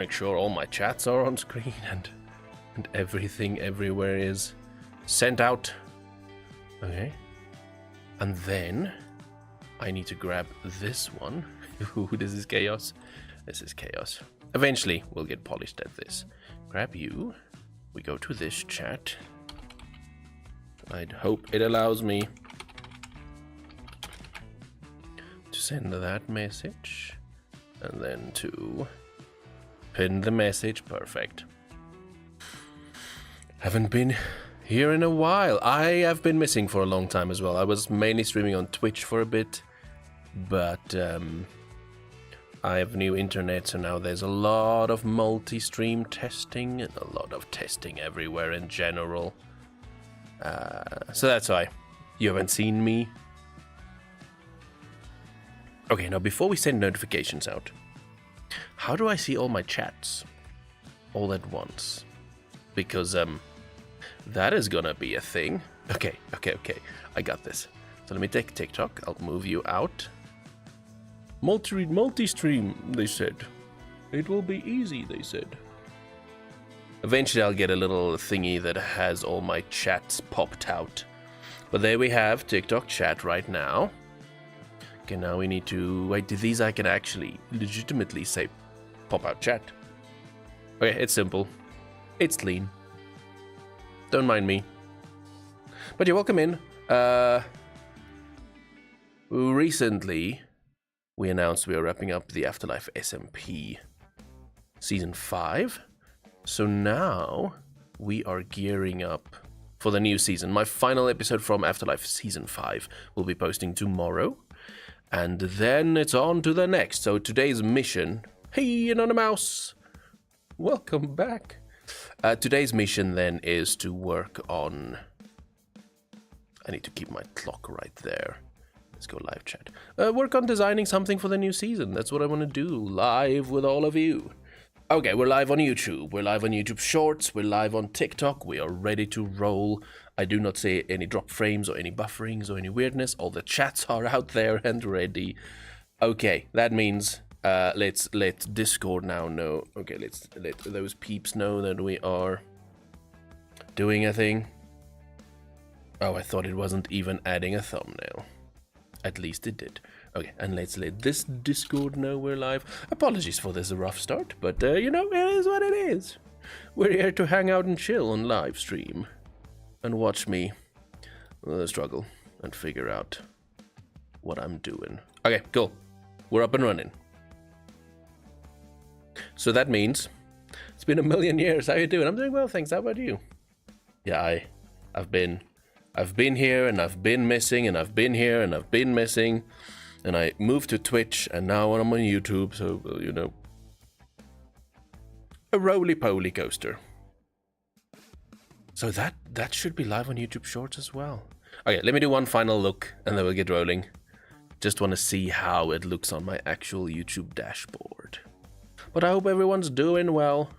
Make sure all my chats are on screen and everything everywhere is sent out. Okay. And then I need to grab this one. Ooh, this is chaos. This is chaos. Eventually, we'll get polished at this. Grab you. We go to this chat. I'd hope it allows me to send that message. And then to pin the message. Perfect. Haven't been here in a while. I have been missing for a long time as well. I was mainly streaming on Twitch for a bit. But I have new internet, so now there's a lot of multi-stream testing and a lot of testing everywhere in general. So that's why you haven't seen me. Okay, now before we send notifications out, how do I see all my chats all at once? Because that is gonna be a thing. Okay, I got this. So let me take TikTok. I'll move you out. Multi-stream, they said. It will be easy, they said. Eventually I'll get a little thingy that has all my chats popped out. But there we have TikTok chat right now. Okay, now we need to... Wait, these I can actually legitimately say pop out chat. Okay, it's simple. It's clean. Don't mind me. But you're welcome in. Recently, we announced we are wrapping up the AfterLife SMP Season 5. So now we are gearing up for the new season. My final episode from AfterLife Season 5 will be posting tomorrow. And then it's on to the next. So today's mission... Hey, Anonymous! Welcome back. Today's mission then is to work on... I need to keep my clock right there. Let's go live chat. Work on designing something for the new season. That's what I want to do, live with all of you. Okay, we're live on YouTube. We're live on YouTube Shorts. We're live on TikTok. We are ready to roll. I do not see any drop frames or any bufferings or any weirdness. All the chats are out there and ready. Okay, that means let's let Discord now know. Okay, let's let those peeps know that we are doing a thing. Oh, I thought it wasn't even adding a thumbnail. At least it did. Okay, and let's let this Discord know we're live. Apologies for this rough start, but you know, it is what it is. We're here to hang out and chill on live stream. And watch me struggle and figure out what I'm doing. Okay, cool. We're up and running. So that means it's been a million years. How you doing? I'm doing well, thanks. How about you? Yeah, I've been here and I've been missing and I've been here and I've been missing, and I moved to Twitch and now I'm on YouTube, so you know, a roly-poly coaster. So that should be live on YouTube Shorts as well. Okay, let me do one final look and then we'll get rolling. Just want to see how it looks on my actual YouTube dashboard. But I hope everyone's doing well.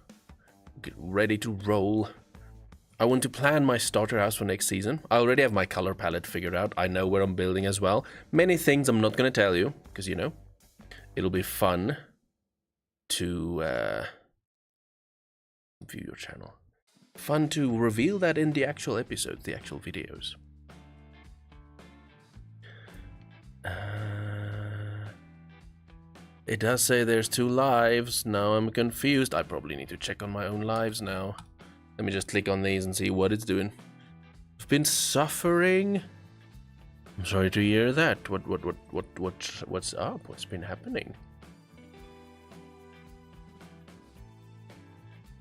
Get ready to roll. I want to plan my starter house for next season. I already have my color palette figured out. I know where I'm building as well. Many things I'm not going to tell you, because, you know, it'll be fun to view your channel. Fun to reveal that in the actual episodes, the actual videos. It does say there's 2 lives. Now I'm confused. I probably need to check on my own lives now. Let me just click on these and see what it's doing. I've been suffering. I'm sorry to hear that. What's up? What's been happening?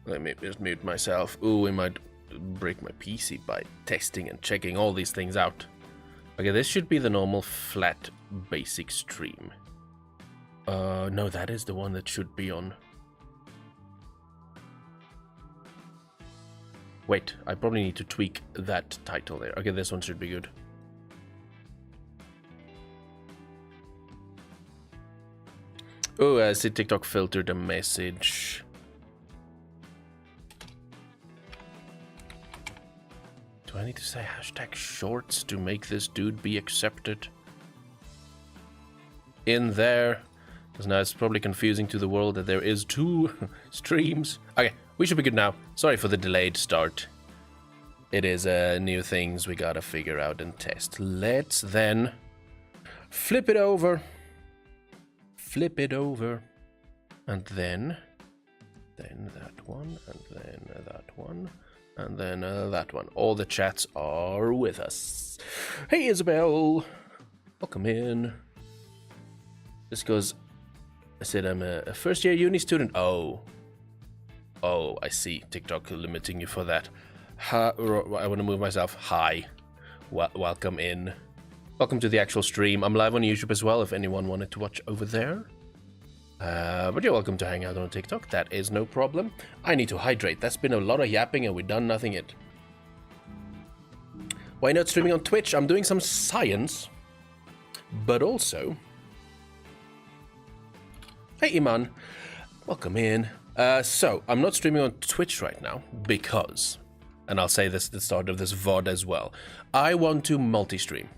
Let me just mute myself. Ooh, we might break my PC by testing and checking all these things out. Okay, this should be the normal flat basic stream. No, that is the one that should be on. Wait, I probably need to tweak that title there. Okay, this one should be good. Oh, I see TikTok filtered a message. Do I need to say hashtag shorts to make this dude be accepted? In there. Because now it's probably confusing to the world that there is 2 streams. Okay, we should be good now. Sorry for the delayed start. It is new things we gotta figure out and test. Let's then flip it over. Flip it over. And then that one, and then that one, and then that one. All the chats are with us. Hey, Isabel. Welcome in. Just because I said I'm a first-year uni student. Oh, I see. TikTok limiting you for that. I want to move myself. Hi. Welcome in. Welcome to the actual stream. I'm live on YouTube as well if anyone wanted to watch over there. But you're welcome to hang out on TikTok. That is no problem. I need to hydrate. That's been a lot of yapping and we've done nothing yet. Why not streaming on Twitch? I'm doing some science. But also... Hey, Iman. Welcome in. So, I'm not streaming on Twitch right now because... And I'll say this at the start of this VOD as well. I want to multi-stream.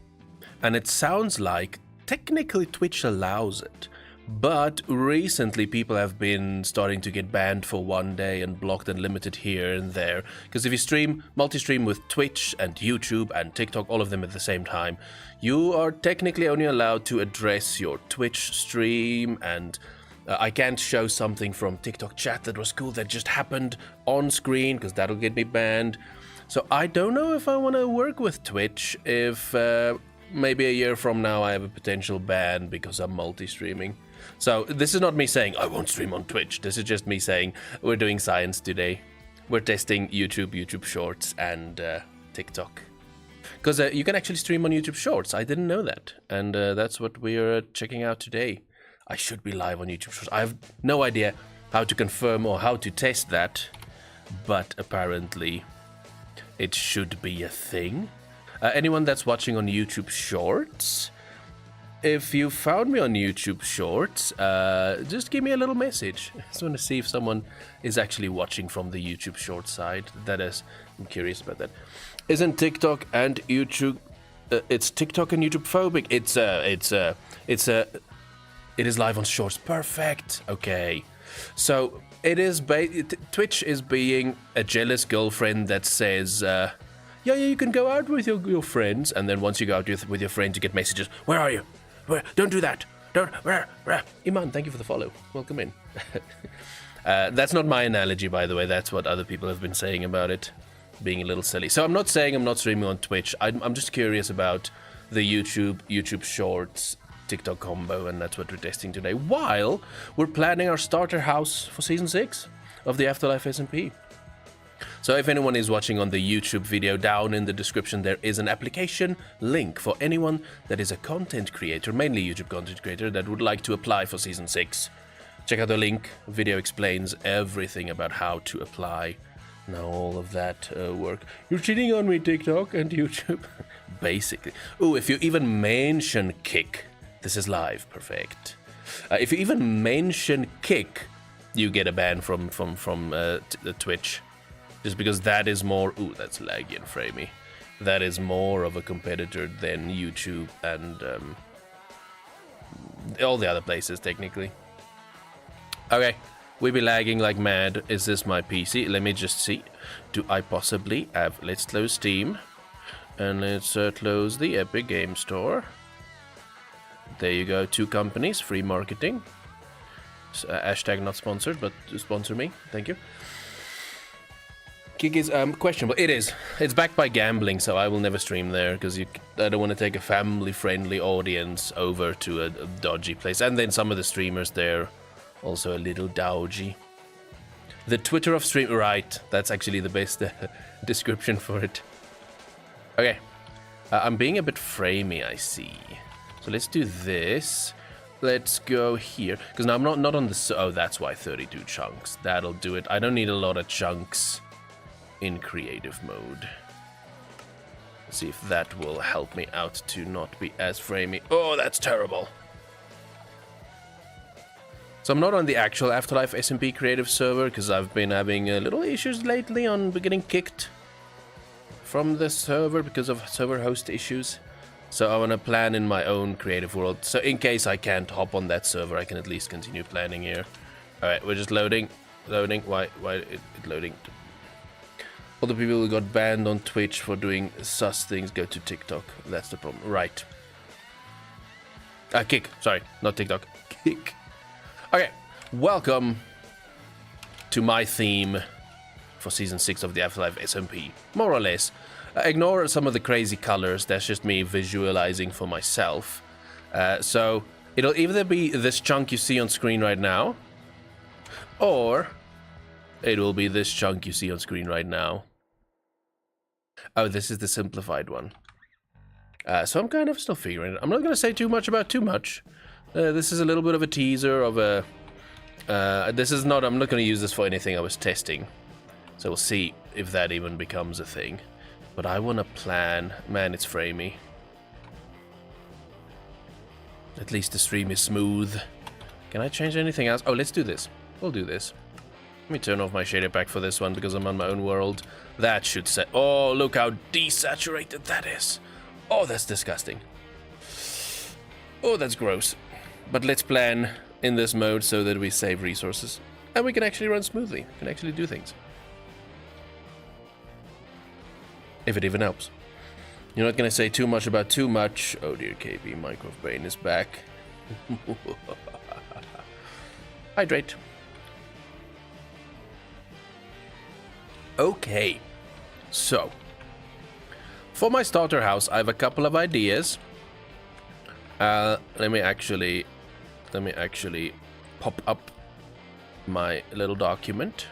And it sounds like technically Twitch allows it. But recently people have been starting to get banned for one day and blocked and limited here and there. Because if you multi-stream with Twitch and YouTube and TikTok, all of them at the same time, you are technically only allowed to address your Twitch stream, and I can't show something from TikTok chat that was cool that just happened on screen because that'll get me banned. So I don't know if I want to work with Twitch if maybe a year from now I have a potential ban because I'm multi-streaming. So this is not me saying I won't stream on Twitch. This is just me saying we're doing science today. We're testing YouTube Shorts, and TikTok. Because you can actually stream on YouTube Shorts. I didn't know that. And that's what we're checking out today. I should be live on YouTube Shorts. I have no idea how to confirm or how to test that. But apparently it should be a thing. Anyone that's watching on YouTube Shorts... If you found me on YouTube Shorts, just give me a little message. I just want to see if someone is actually watching from the YouTube Shorts side. That is, I'm curious about that. Isn't TikTok and YouTube? It's TikTok and YouTube phobic. It is live on Shorts. Perfect. Okay, so it is. Twitch is being a jealous girlfriend that says, "Yeah, you can go out with your friends," and then once you go out with your friends, you get messages. Where are you? Where? Don't do that. Don't. Where? Iman, thank you for the follow. Welcome in. That's not my analogy, by the way. That's what other people have been saying about it, being a little silly. So I'm not saying I'm not streaming on Twitch. I'm just curious about the YouTube Shorts, TikTok combo, and that's what we're testing today. While we're planning our starter house for Season 6 of the AfterLife SMP. So if anyone is watching on the YouTube video, down in the description there is an application link for anyone that is a content creator, mainly YouTube content creator, that would like to apply for Season 6. Check out the link. Video explains everything about how to apply. Now all of that work. You're cheating on me, TikTok and YouTube. Basically. Ooh, if you even mention kick, this is live. Perfect. If you even mention kick, you get a ban from the Twitch. Just because that is more... Ooh, that's laggy and framey. That is more of a competitor than YouTube and all the other places, technically. Okay, we be lagging like mad. Is this my PC? Let me just see. Do I possibly have... Let's close Steam. And let's close the Epic Game Store. There you go. 2 companies. Free marketing. Hashtag not sponsored, but sponsor me. Thank you. Kick is questionable. It is. It's backed by gambling, so I will never stream there because I don't want to take a family-friendly audience over to a dodgy place. And then some of the streamers there also a little dodgy. The Twitter of stream. Right. That's actually the best description for it. Okay. I'm being a bit framey, I see. So let's do this. Let's go here. Because now I'm not on the... Oh, that's why 32 chunks. That'll do it. I don't need a lot of chunks in creative mode. Let's see if that will help me out to not be as framey. Oh, that's terrible. So I'm not on the actual AfterLife SMP creative server because I've been having little issues lately on getting kicked from the server because of server host issues. So I want to plan in my own creative world. So in case I can't hop on that server, I can at least continue planning here. Alright, we're just loading. Loading. Why it loading? All the people who got banned on Twitch for doing sus things go to TikTok. That's the problem. Right. Kick. Sorry, not TikTok. Kick. Okay, welcome to my theme for Season 6 of the AfterLife SMP. More or less. Ignore some of the crazy colors. That's just me visualizing for myself. So it'll either be this chunk you see on screen right now, or it will be this chunk you see on screen right now. Oh, this is the simplified one. So I'm kind of still figuring it. I'm not going to say too much about too much. This is a little bit of a teaser of a... this is not... I'm not going to use this for anything I was testing. So we'll see if that even becomes a thing. But I want to plan... Man, it's framey. At least the stream is smooth. Can I change anything else? Oh, let's do this. We'll do this. Let me turn off my shader pack for this one because I'm on my own world. That should set... Oh, look how desaturated that is. Oh, that's disgusting. Oh, that's gross. But let's plan in this mode so that we save resources. And we can actually run smoothly. We can actually do things. If it even helps. You're not going to say too much about too much. Oh dear, KB, Minecraft Brain is back. Hydrate. Okay. So. For my starter house, I have a couple of ideas. Let me actually pop up my little document.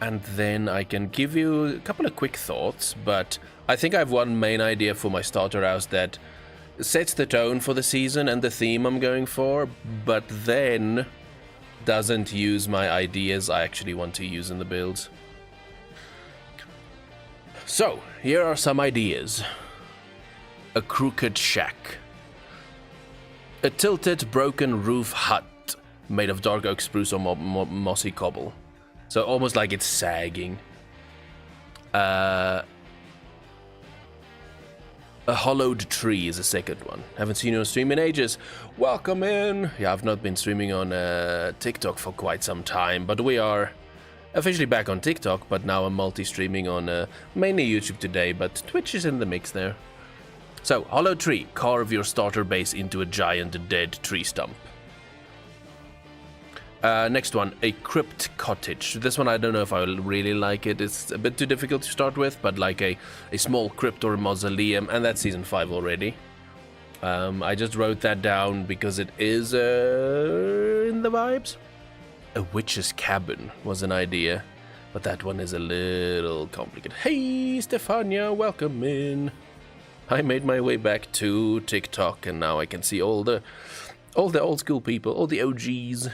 And then I can give you a couple of quick thoughts, but I think I have one main idea for my starter house that sets the tone for the season and the theme I'm going for, but then doesn't use my ideas I actually want to use in the builds. So, here are some ideas. A crooked shack. A tilted, broken roof hut made of dark oak spruce or mossy cobble. So almost like it's sagging. A hollowed tree is a second one. Haven't seen you on stream in ages. Welcome in. Yeah, I've not been streaming on TikTok for quite some time, but we are officially back on TikTok, but now I'm multi-streaming on mainly YouTube today, but Twitch is in the mix there. So, hollow tree. Carve your starter base into a giant dead tree stump. Next one, a crypt cottage. This one I don't know if I really like it. It's a bit too difficult to start with, but like a small crypt or a mausoleum, and that's season 5 already. I just wrote that down because it is in the vibes. A witch's cabin was an idea, but that one is a little complicated. Hey, Stefania, welcome in. I made my way back to TikTok, and now I can see all the old school people, all the OGs.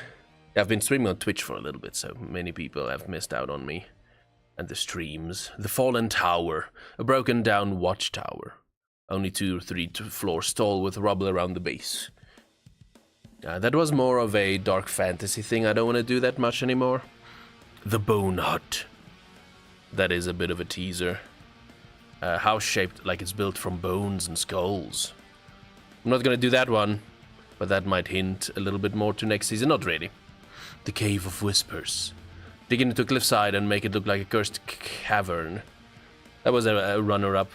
I've been streaming on Twitch for a little bit, so many people have missed out on me. And the streams. The fallen tower. A broken down watchtower. Only 2 or 3 floors tall with rubble around the base. That was more of a dark fantasy thing. I don't want to do that much anymore. The bone hut. That is a bit of a teaser. House shaped like it's built from bones and skulls. I'm not going to do that one, but that might hint a little bit more to next season. Not really. The Cave of Whispers. Dig into a cliffside and make it look like a cursed cavern. That was a runner-up.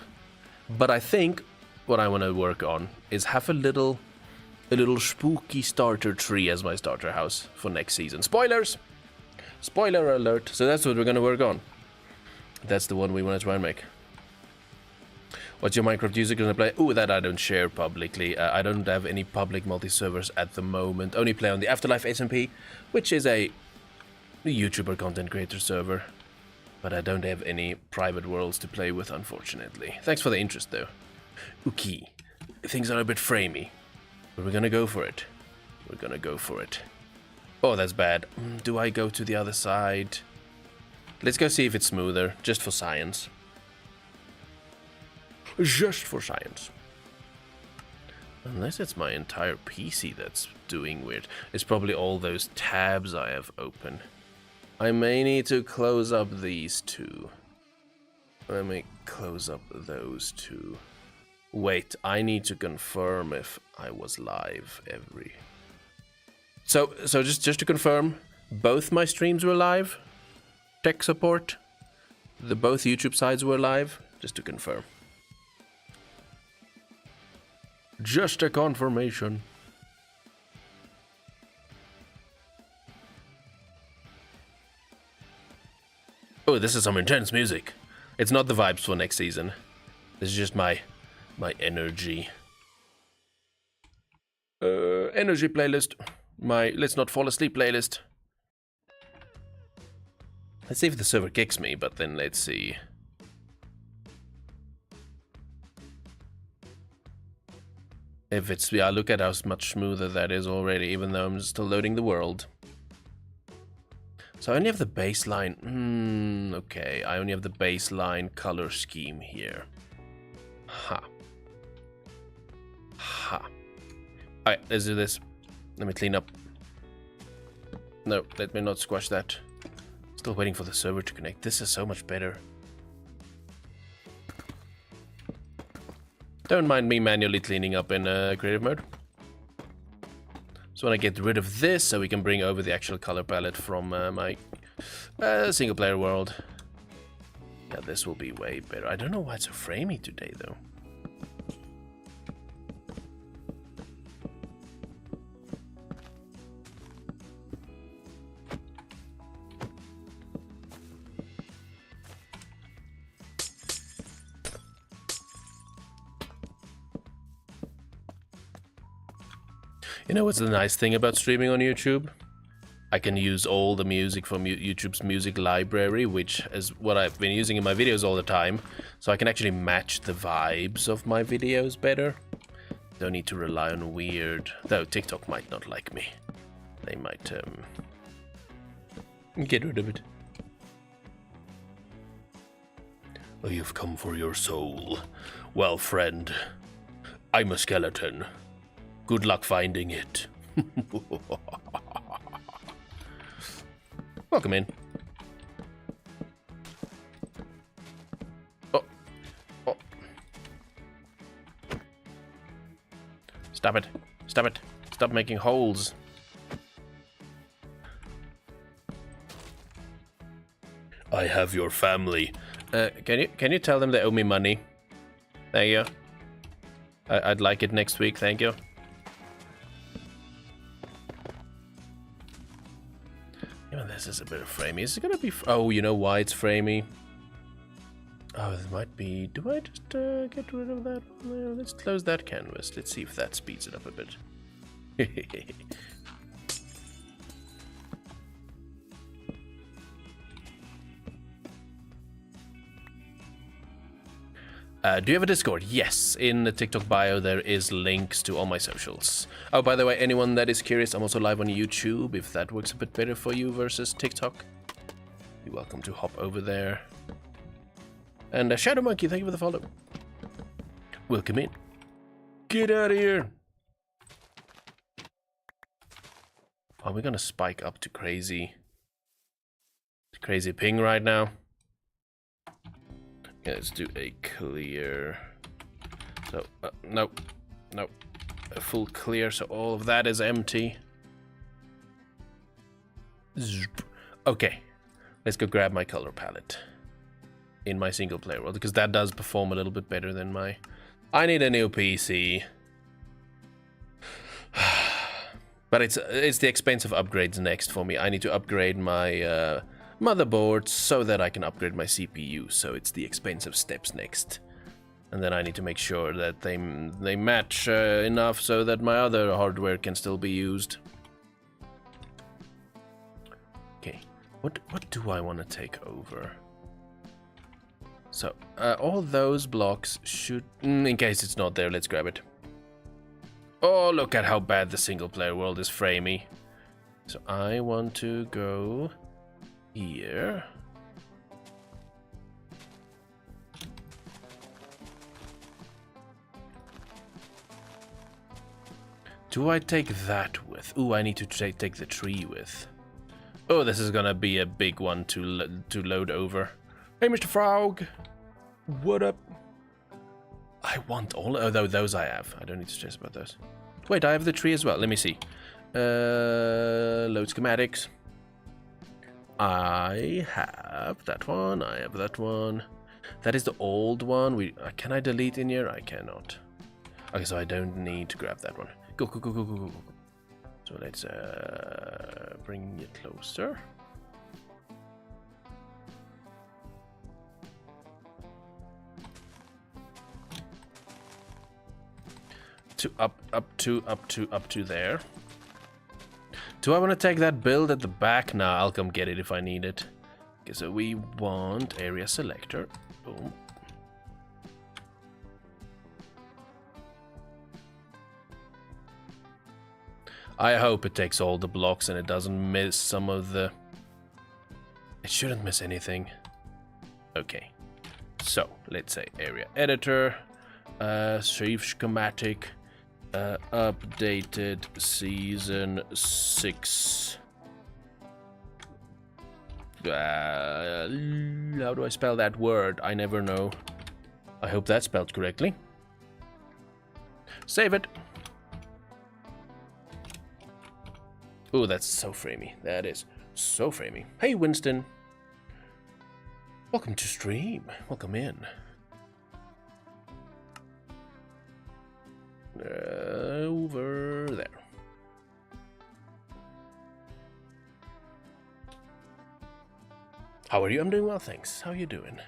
But I think what I want to work on is have a little spooky starter tree as my starter house for next season. Spoilers! Spoiler alert. So that's what we're going to work on. That's the one we want to try and make. What's your Minecraft user going to play? Ooh, that I don't share publicly. I don't have any public multi-servers at the moment. Only play on the AfterLife SMP, which is a YouTuber content creator server. But I don't have any private worlds to play with, unfortunately. Thanks for the interest, though. Okay. Things are a bit framey. But we're gonna go for it. We're gonna go for it. Oh, that's bad. Do I go to the other side? Let's go see if it's smoother, just for science. Just for science. Unless it's my entire PC that's doing weird. It's probably all those tabs I have open. I may need to close up these two. Let me close up those two. Wait, I need to confirm if I was live every... So just to confirm, both my streams were live? Tech support? Both YouTube sides were live? Just to confirm. Just a confirmation. Oh, this is some intense music. It's not the vibes for next season. This is just my energy. Energy playlist. My Let's Not Fall Asleep playlist. Let's see if the server kicks me, but then let's see. If it's... yeah, look at how much smoother that is already, even though I'm still loading the world. So I only have the baseline... okay, I only have the baseline color scheme here. Ha. Ha. Alright, let's do this. Let me clean up. No, let me not squash that. Still waiting for the server to connect. This is so much better. Don't mind me manually cleaning up in creative mode. So when I get rid of this, so we can bring over the actual color palette from my single player world. Yeah, this will be way better. I don't know why it's so framey today, though. You know what's the nice thing about streaming on YouTube? I can use all the music from YouTube's music library, which is what I've been using in my videos all the time. So I can actually match the vibes of my videos better. Don't need to rely on weird... though TikTok might not like me. They might get rid of it. Oh, you've come for your soul. Well, friend, I'm a skeleton. Good luck finding it. Welcome in. Oh. Oh. Stop it. Stop it. Stop making holes. I have your family. Can you tell them they owe me money? Thank you. I'd like it next week, thank you. This is a bit of framey. Is it gonna be... oh, you know why it's framey? Oh, it might be... do I just get rid of that? Well, let's close that canvas. Let's see if that speeds it up a bit. Do you have a Discord? Yes, in the TikTok bio there is links to all my socials. Oh, by the way, anyone that is curious, I'm also live on YouTube, if that works a bit better for you versus TikTok. You're welcome to hop over there. And Shadow Monkey, thank you for the follow. Welcome in. Get out of here. Are we gonna spike up to crazy ping right now? Yeah, let's do a clear. So, no, a full clear, so all of that is empty. Okay, let's go grab my color palette in my single player world, because that does perform a little bit better than my... I need a new PC. But it's the expensive upgrades next for me. I need to upgrade my motherboard so that I can upgrade my CPU, so it's the expensive steps next. And then I need to make sure that they match enough so that my other hardware can still be used. Okay, what do I want to take over? So, all those blocks should... in case it's not there, let's grab it. Oh, look at how bad the single player world is framey. So I want to go... here. Do I take that with? Ooh, I need to take the tree with. Oh, this is gonna be a big one to load over. Hey, Mr. Frog. What up? I want all... Oh, those I have. I don't need to stress about those. Wait, I have the tree as well. Let me see. Load schematics. I have that one. I have that one. That is the old one. Can I delete in here? I cannot. Okay, so I don't need to grab that one. Go, go, go, go, go, go. So let's bring it closer. To up to there. Do I want to take that build at the back? Nah, I'll come get it if I need it. Okay, so we want area selector. Boom. I hope it takes all the blocks and it doesn't miss some of the... It shouldn't miss anything. Okay. So, let's say area editor. Save schematic. Updated season 6. How do I spell that word? I never know. I hope that's spelled correctly. Save it. Oh, that's so framey. That is so framey. Hey, Winston. Welcome to stream. Welcome in. Over there. How are you? I'm doing well, thanks. How are you doing?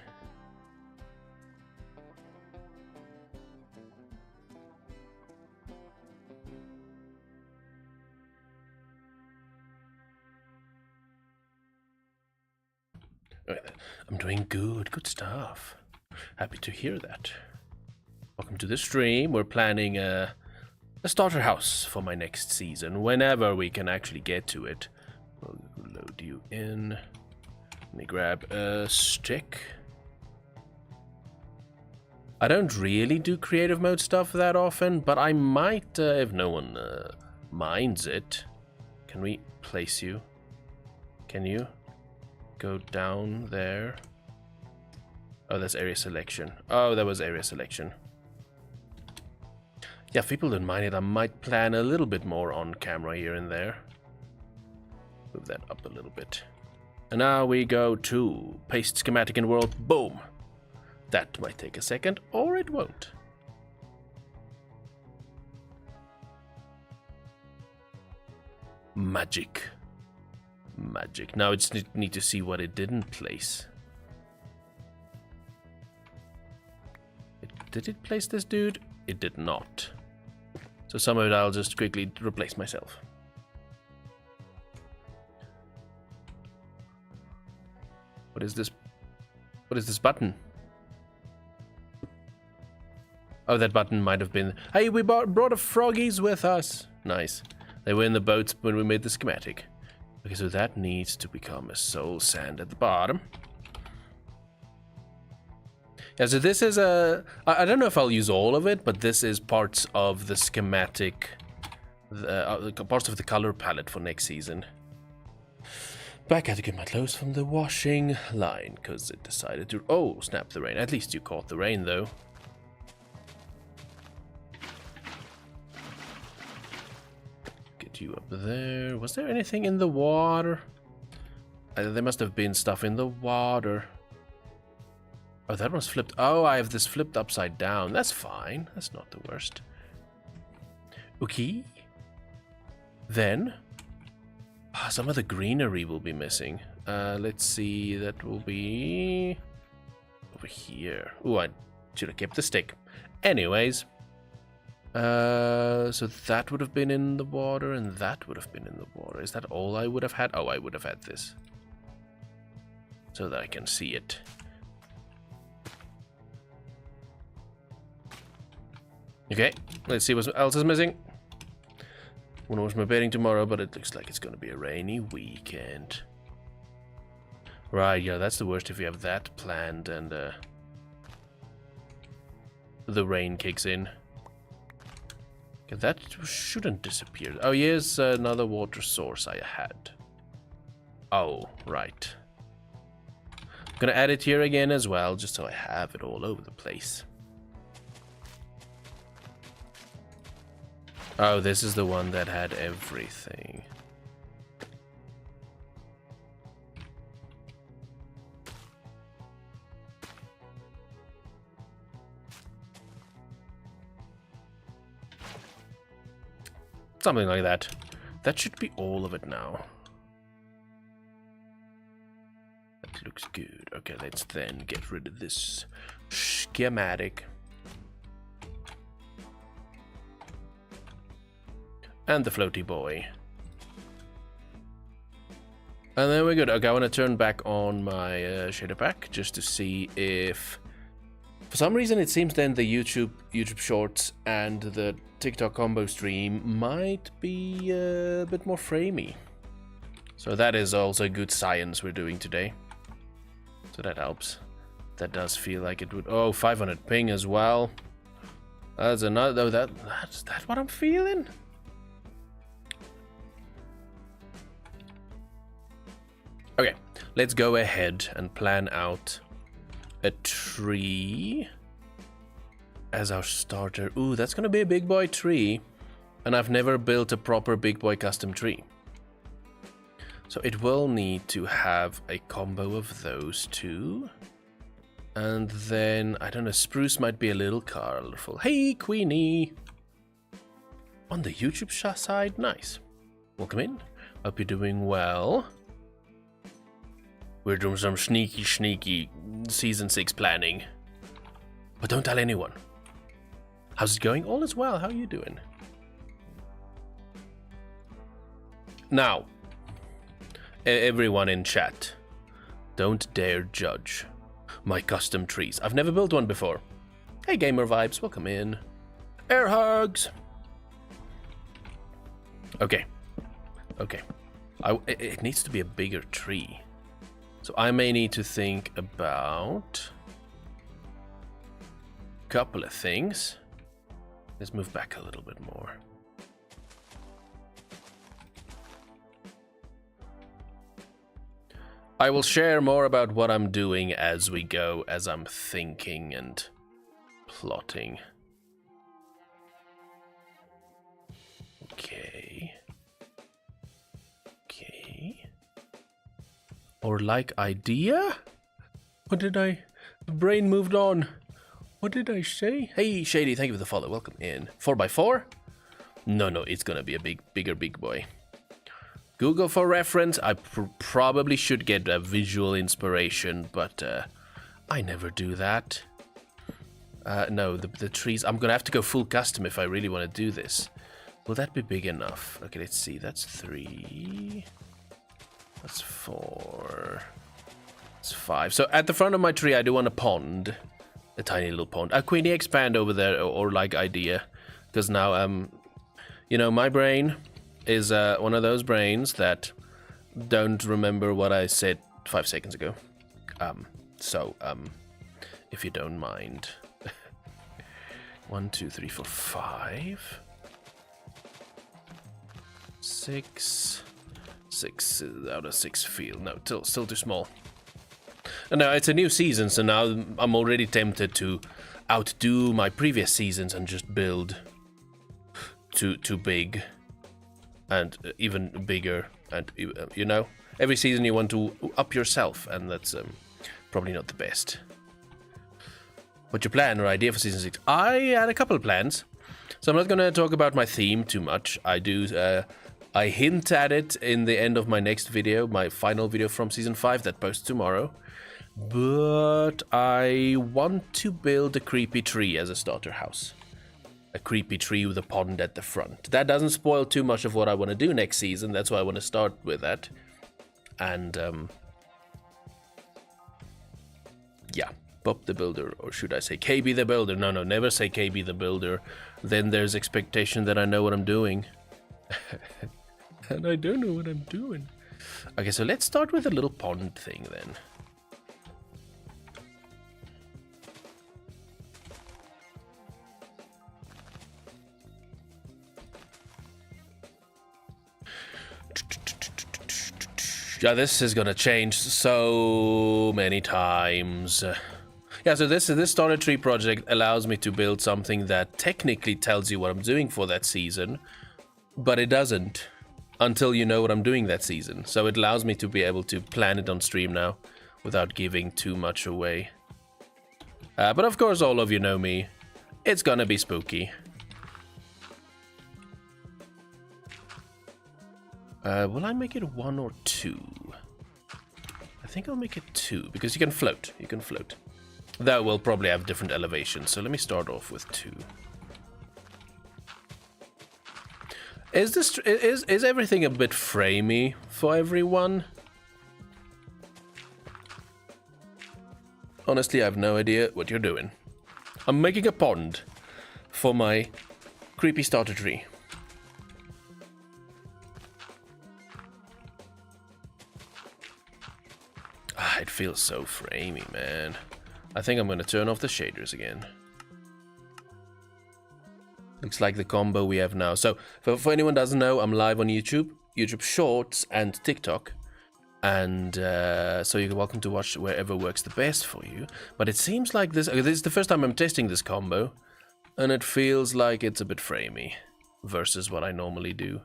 I'm doing good. Good stuff. Happy to hear that. Welcome to the stream. We're planning a starter house for my next season, whenever we can actually get to it. We'll load you in. Let me grab a stick. I don't really do creative mode stuff that often, but I might if no one minds it. Can we place you? Can you go down there? Oh, that's area selection. Oh, that was area selection. Yeah, if people don't mind it, I might plan a little bit more on camera here and there. Move that up a little bit. And now we go to paste schematic in world. Boom. That might take a second, or it won't. Magic. Magic. Now it's need to see what it didn't place. Did it place this dude? It did not. So some of it I'll just quickly replace myself. What is this? What is this button? Oh, that button might have been... Hey, we brought a froggies with us. Nice. They were in the boats when we made the schematic. Okay, so that needs to become a soul sand at the bottom. Yeah, so this is a... I don't know if I'll use all of it, but this is parts of the schematic, parts of the color palette for next season. Back, I had to get my clothes from the washing line, because it decided to... Oh, snap the rain. At least you caught the rain, though. Get you up there. Was there anything in the water? There must have been stuff in the water. Oh, that one's flipped. Oh, I have this flipped upside down. That's fine. That's not the worst. Okay. Then, some of the greenery will be missing. Let's see. That will be over here. Oh, I should have kept the stick. Anyways. So that would have been in the water, and that would have been in the water. Is that all I would have had? Oh, I would have had this. So that I can see it. Okay, let's see what else is missing. Wanna watch my betting tomorrow, but it looks like it's gonna be a rainy weekend. Right, yeah, that's the worst if you have that planned and the rain kicks in. Okay, that shouldn't disappear. Oh, here's another water source I had. Oh, right. Gonna add it here again as well, just so I have it all over the place. Oh, this is the one that had everything. Something like that. That should be all of it now. That looks good. Okay, let's then get rid of this schematic. And the floaty boy. And then we're good. Okay, I want to turn back on my shader pack just to see if... For some reason, it seems then the YouTube Shorts and the TikTok combo stream might be a bit more framey. So that is also good science we're doing today. So that helps. That does feel like it would... Oh, 500 ping as well. That's another... Oh, that's what I'm feeling? Okay, let's go ahead and plan out a tree as our starter. Ooh, that's gonna be a big boy tree, and I've never built a proper big boy custom tree. So it will need to have a combo of those two. And then, I don't know, spruce might be a little colorful. Hey, Queenie! On the YouTube side, nice. Welcome in. Hope you're doing well. We're doing some sneaky season 6 planning. But don't tell anyone. How's it going? All is well. How are you doing? Now, everyone in chat, don't dare judge my custom trees. I've never built one before. Hey, Gamer Vibes, welcome in. Air hugs. Okay. It needs to be a bigger tree. So I may need to think about a couple of things. Let's move back a little bit more. I will share more about what I'm doing as we go, as I'm thinking and plotting. Okay. Or like idea? What did I... The brain moved on. What did I say? Hey, Shady, thank you for the follow. Welcome in. 4x4? No, it's gonna be a bigger big boy. Google for reference. I probably should get a visual inspiration, but I never do that. No, the trees... I'm gonna have to go full custom if I really want to do this. Will that be big enough? Okay, let's see. That's 3... That's 4. That's 5. So at the front of my tree, I do want a pond. A tiny little pond. Queenie, expand over there, or like idea. Because now, you know, my brain is one of those brains that don't remember what I said 5 seconds ago. If you don't mind. 1, 2, 3, 4, 5. 6... 6 out of 6 field. No, still too small. And now it's a new season, so now I'm already tempted to outdo my previous seasons and just build too big and even bigger. And you know, every season you want to up yourself, and that's probably not the best. What's your plan or idea for season 6? I had a couple of plans, so I'm not gonna talk about my theme too much. I hint at it in the end of my next video, my final video from Season 5 that posts tomorrow. But I want to build a creepy tree as a starter house. A creepy tree with a pond at the front. That doesn't spoil too much of what I want to do next season. That's why I want to start with that. And, yeah, Bob the Builder, or should I say KB the Builder? No, never say KB the Builder. Then there's expectation that I know what I'm doing. And I don't know what I'm doing. Okay, so let's start with a little pond thing then. Yeah, this is gonna change so many times. Yeah, so this starter tree project allows me to build something that technically tells you what I'm doing for that season, but it doesn't until you know what I'm doing that season. So it allows me to be able to plan it on stream now without giving too much away. But of course, all of you know me. It's gonna be spooky. Will I make it 1 or 2? I think I'll make it 2, because you can float. You can float. That will probably have different elevations, so let me start off with 2. Is everything a bit framey for everyone? Honestly, I have no idea what you're doing. I'm making a pond for my creepy starter tree. Ah, it feels so framey, man. I think I'm gonna turn off the shaders again. Looks like the combo we have now. So, for anyone who doesn't know, I'm live on YouTube, YouTube Shorts, and TikTok. And so you're welcome to watch wherever works the best for you. But it seems like this is the first time I'm testing this combo, and it feels like it's a bit framey versus what I normally do.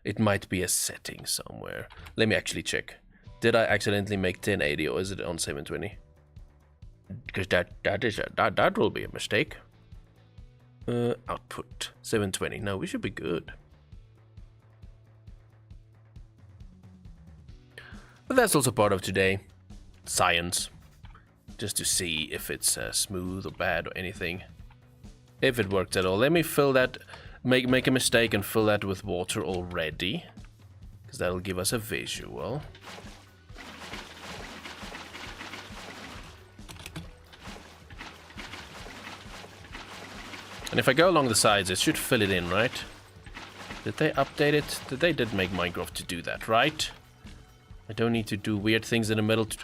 It might be a setting somewhere. Let me actually check. Did I accidentally make 1080 or is it on 720? Because that will be a mistake. Output 720. No, we should be good. But that's also part of today. Science. Just to see if it's smooth or bad or anything. If it worked at all. Let me fill that, make a mistake and fill that with water already. Because that'll give us a visual. And if I go along the sides, it should fill it in, right? Did they update it? They did make Minecraft to do that, right? I don't need to do weird things in the middle to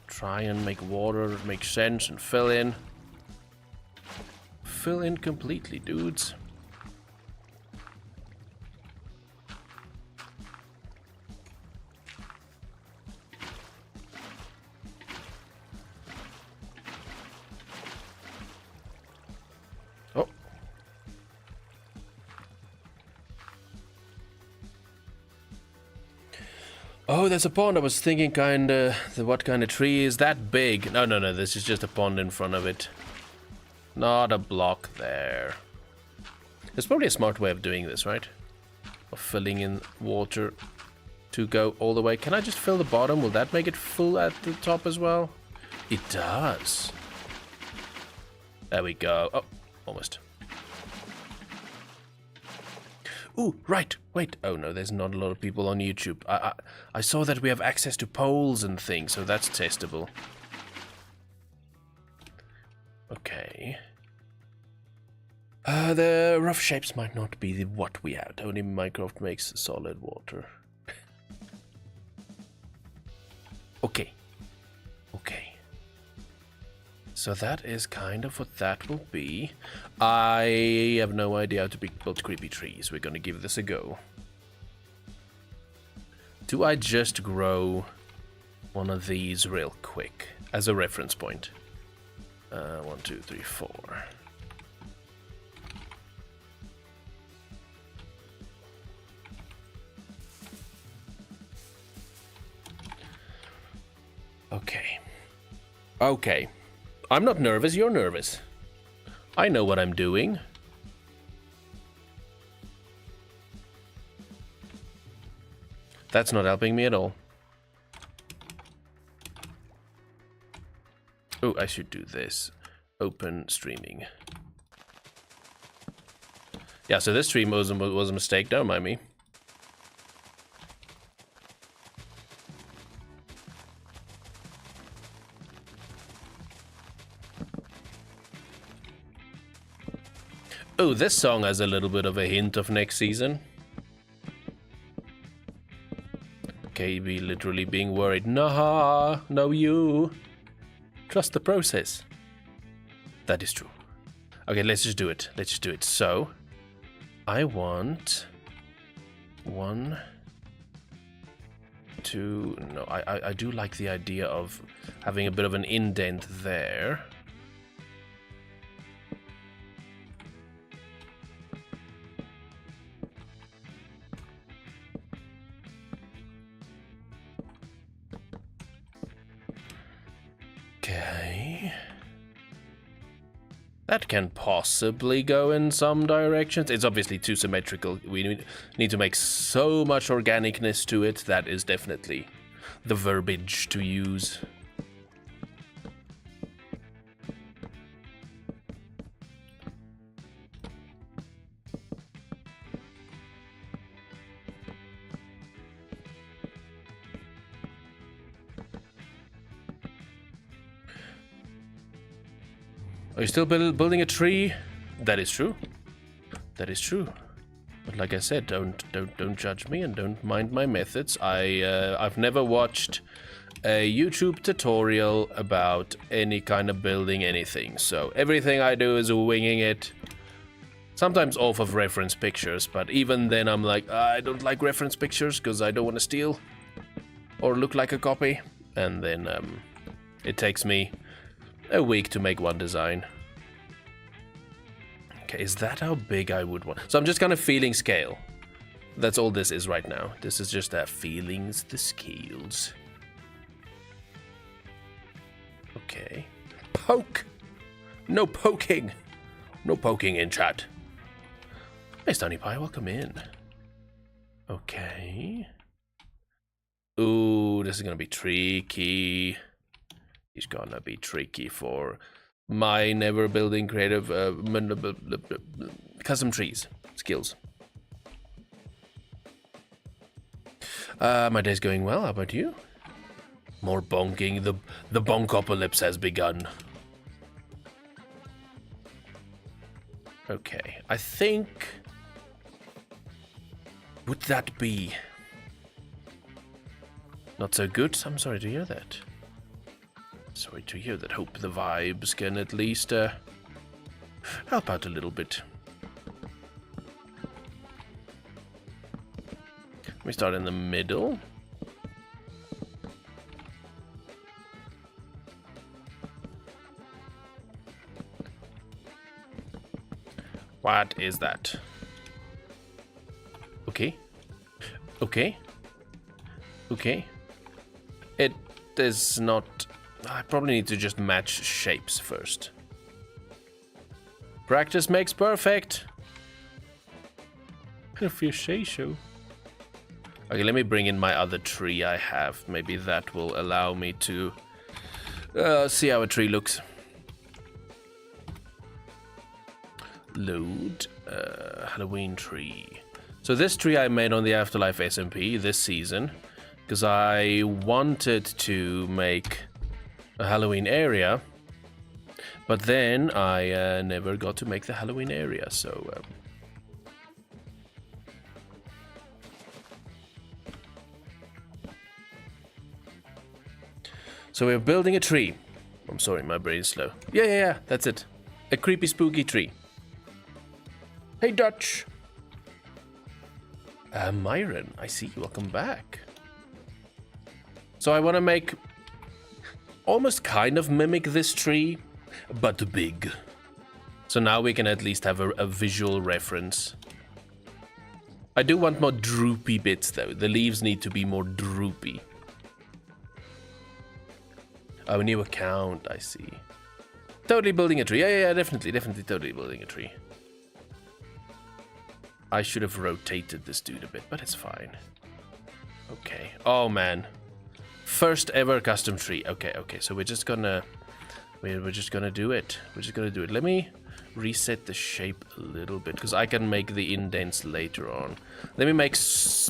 try and make water make sense and fill in. Fill in completely, dudes. Oh. Oh, there's a pond. I was thinking what kind of tree is that big? No, this is just a pond in front of it. Not a block there. There's probably a smart way of doing this, right? Of filling in water to go all the way. Can I just fill the bottom? Will that make it full at the top as well? It does. There we go. Oh, almost. Ooh, right. Wait. Oh no, there's not a lot of people on YouTube. I saw that we have access to polls and things, so that's testable. Okay. The rough shapes might not be what we had. Only Minecraft makes solid water. Okay. Okay. So that is kind of what that will be. I have no idea how to build creepy trees. We're gonna give this a go. Do I just grow one of these real quick as a reference point? 1, 2, 3, 4. Okay. Okay. I'm not nervous, you're nervous. I know what I'm doing. That's not helping me at all. Oh, I should do this. Open streaming. Yeah, so this stream was a mistake, don't mind me. Oh, this song has a little bit of a hint of next season. KB literally being worried. Nah, no you. Trust the process. That is true. Okay, let's just do it. Let's just do it. So, I want 1, to... No, I do like the idea of having a bit of an indent there. Okay. That can possibly go in some directions. It's obviously too symmetrical. We need to make so much organicness to it. That is definitely the verbiage to use. Are you still building a tree? That is true. That is true. But like I said, don't judge me and don't mind my methods. I've never watched a YouTube tutorial about any kind of building anything. So everything I do is winging it. Sometimes off of reference pictures, but even then I'm like, I don't like reference pictures because I don't want to steal or look like a copy. And then it takes me a week to make one design. Okay, is that how big I would want? So I'm just kind of feeling scale. That's all this is right now. This is just feelings the scales. Okay. Poke! No poking! No poking in chat. Hey, Stony Pie, welcome in. Okay. Ooh, this is gonna be tricky. It's gonna be tricky for my never building creative custom trees skills. My day's going well. How about you? More bonking. The bonkopocalypse has begun. Okay, I think. Would that be not so good? I'm sorry to hear that. Sorry to hear that. Hope the vibes can at least help out a little bit. We start in the middle. What is that? Okay. Okay. Okay. It is not... I probably need to just match shapes first. Practice makes perfect. If you say so. Okay, let me bring in my other tree I have. Maybe that will allow me to see how a tree looks. Load Halloween tree. So this tree I made on the AfterLife SMP this season because I wanted to make a Halloween area, but then I never got to make the Halloween area, so so we're building a tree. I'm sorry, my brain's slow. Yeah, that's it. A creepy, spooky tree. Hey, Dutch. Myron, I see. Welcome back. So I want to make... almost kind of mimic this tree, but big. So now we can at least have a visual reference. I do want more droopy bits though. The leaves need to be more droopy. Oh, new account, I see. Totally building a tree. Yeah, definitely totally building a tree. I should have rotated this dude a bit, but it's fine. Okay. Oh man. First ever custom tree. Okay. So we're just gonna do it. We're just gonna do it. Let me reset the shape a little bit because I can make the indents later on. Let me make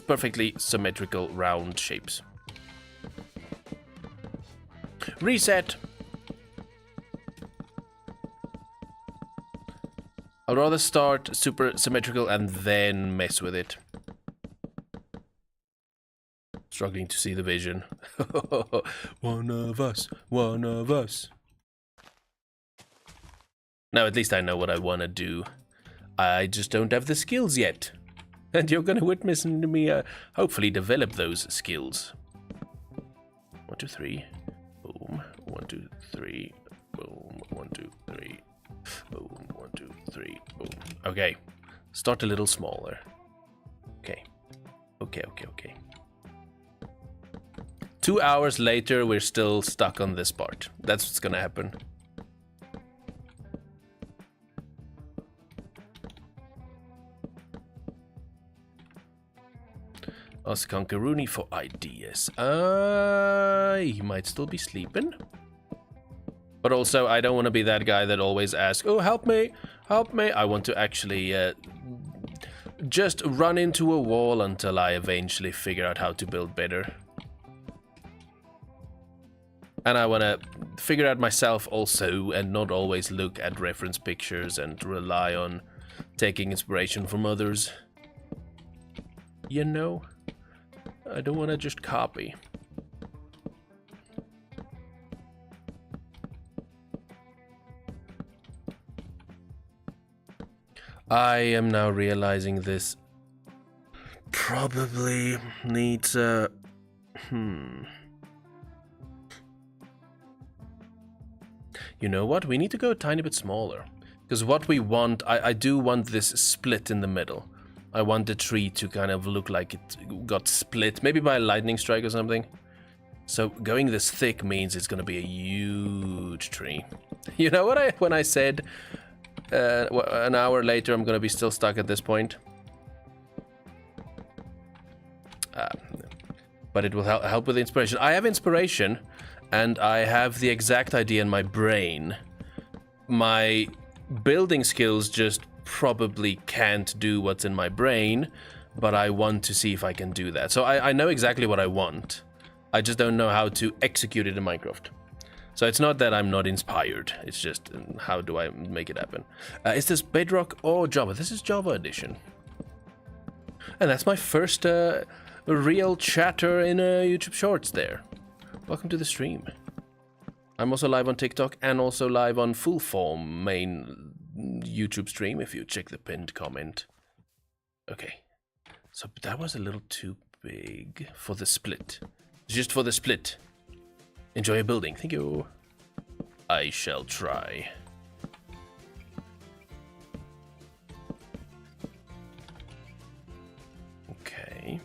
perfectly symmetrical round shapes. Reset. I'd rather start super symmetrical and then mess with it. Struggling to see the vision. One of us. Now at least I know what I want to do. I just don't have the skills yet. And you're going to witness me hopefully develop those skills. 2, 3. Boom. 1, 2, 3. Boom. 1, 2, 3. Boom. 1, 2, 3. Boom. Okay. Start a little smaller. Okay. Okay. 2 hours later, we're still stuck on this part. That's what's gonna happen. Ask Conqueruni for ideas. He might still be sleeping. But also, I don't want to be that guy that always asks, oh, help me, help me. I want to actually just run into a wall until I eventually figure out how to build better. And I want to figure out myself also and not always look at reference pictures and rely on taking inspiration from others. You know? I don't want to just copy. I am now realizing this probably needs a... You know what? We need to go a tiny bit smaller. Because what we want... I do want this split in the middle. I want the tree to kind of look like it got split, maybe by a lightning strike or something. So going this thick means it's going to be a huge tree. You know what when I said an hour later I'm going to be still stuck at this point? But it will help with the inspiration. I have inspiration, and I have the exact idea in my brain. My building skills just probably can't do what's in my brain, but I want to see if I can do that. So I know exactly what I want. I just don't know how to execute it in Minecraft. So it's not that I'm not inspired. It's just how do I make it happen? Is this Bedrock or Java? This is Java edition. And that's my first real chatter in YouTube Shorts there. Welcome to the stream. I'm also live on TikTok and also live on Full Form main YouTube stream if you check the pinned comment. Okay, so that was a little too big for the split. Just for the split. Enjoy your building. Thank you. I shall try. Okay.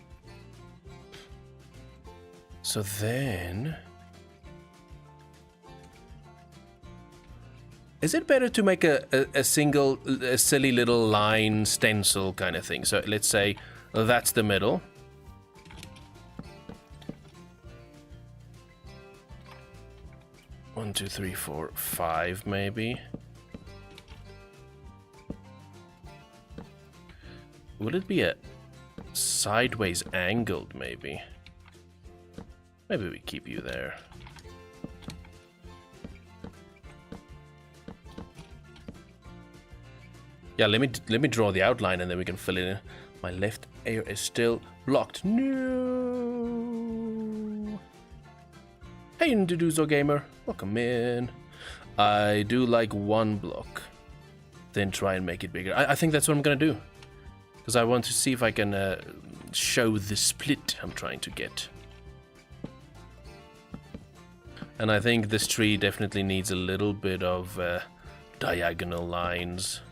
So then... Is it better to make a silly little line stencil kind of thing? So let's say that's the middle. One, two, three, four, five, maybe. Would it be a sideways angled, maybe? Maybe we keep you there. Yeah, let me draw the outline and then we can fill it in. My left ear is still blocked. No. Hey, Introduzo Gamer, welcome in. I do like one block, then try and make it bigger. I think that's what I'm gonna do, because I want to see if I can show the split I'm trying to get. And I think this tree definitely needs a little bit of diagonal lines.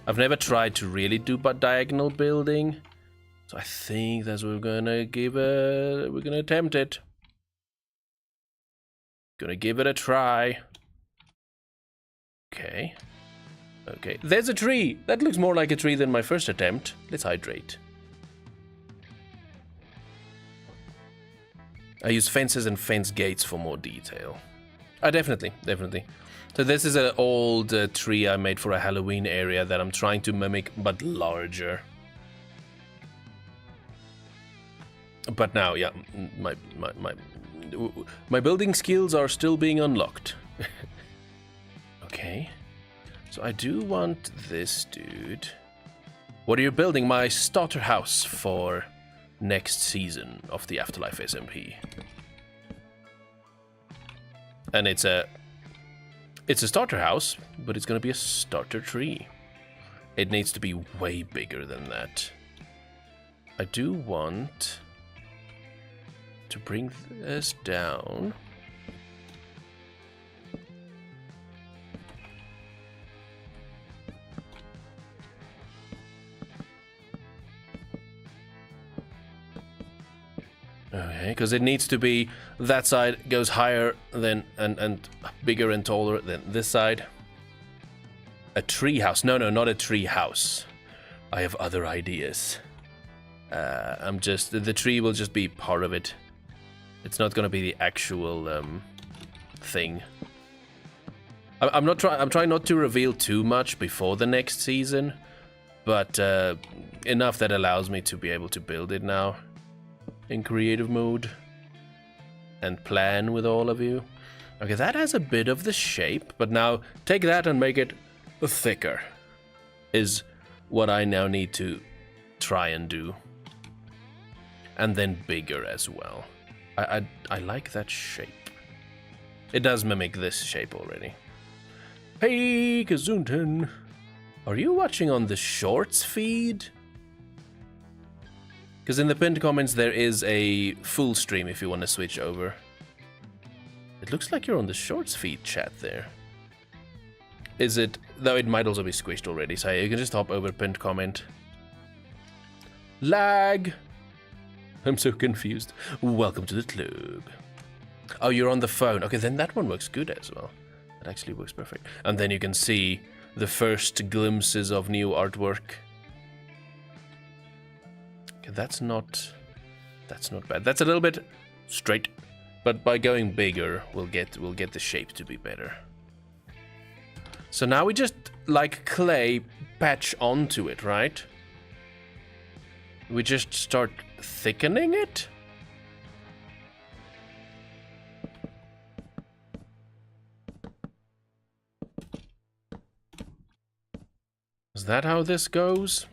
I've never tried to really do but diagonal building, so I think that's what we're gonna we're gonna attempt it. Gonna give it a try. Okay. Okay, there's a tree! That looks more like a tree than my first attempt. Let's hydrate. I use fences and fence gates for more detail. Definitely. So this is an old tree I made for a Halloween area that I'm trying to mimic, but larger. But now, yeah, my building skills are still being unlocked. Okay. So I do want this dude. What are you building? My starter house for next season of the AfterLife SMP. And it's a starter house, but it's gonna be a starter tree. It needs to be way bigger than that. I do want to bring this down. Okay, because it needs to be, that side goes higher than and bigger and taller than this side. A tree house. No, not a tree house. I have other ideas. The tree will just be part of it. It's not gonna be the actual thing. I'm trying not to reveal too much before the next season, but enough that allows me to be able to build it now in creative mode and plan with all of you. Okay, that has a bit of the shape, but now take that and make it thicker is what I now need to try and do. And then bigger as well. I like that shape. It does mimic this shape already. Hey, Kazunten. Are you watching on the Shorts feed? Because in the pinned comments there is a full stream if you want to switch over. It looks like you're on the Shorts feed chat there. Is it? Though it might also be squished already, so you can just hop over pinned comment. Lag! I'm so confused. Welcome to the club. Oh, you're on the phone. Okay, then that one works good as well. That actually works perfect. And then you can see the first glimpses of new artwork. Okay, that's not bad. That's a little bit straight, but by going bigger, we'll get the shape to be better. So now we just, like clay, patch onto it, right? We just start thickening it? Is that how this goes?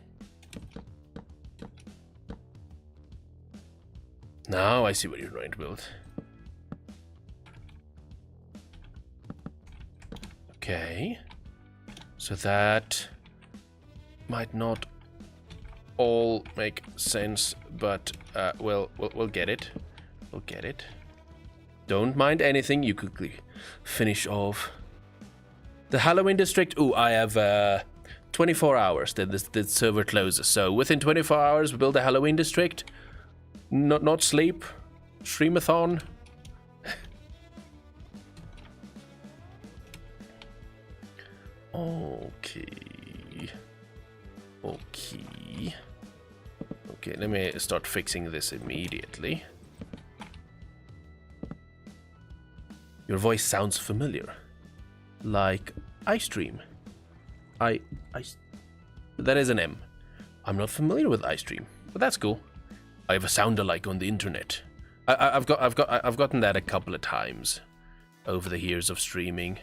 Now I see what you're trying to build. Okay. So that might not all make sense, but we'll get it. We'll get it. Don't mind anything. You quickly finish off the Halloween district. Ooh, I have 24 hours that the server closes. So within 24 hours, we build a Halloween district. Not sleep. Streamathon. Okay. Okay, let me start fixing this immediately. Your voice sounds familiar. Like ice cream. That is an M. I'm not familiar with ice cream, but that's cool. I have a sound-alike on the internet. I've gotten that a couple of times over the years of streaming.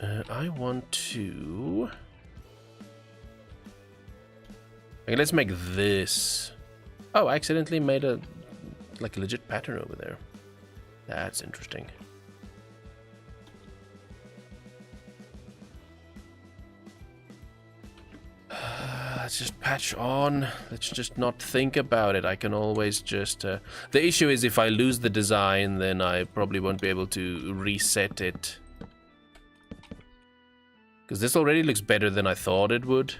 I want to. Okay, let's make this. Oh, I accidentally made a legit pattern over there. That's interesting. Let's just patch on. Let's just not think about it. I can always just... The issue is if I lose the design, then I probably won't be able to reset it. Because this already looks better than I thought it would.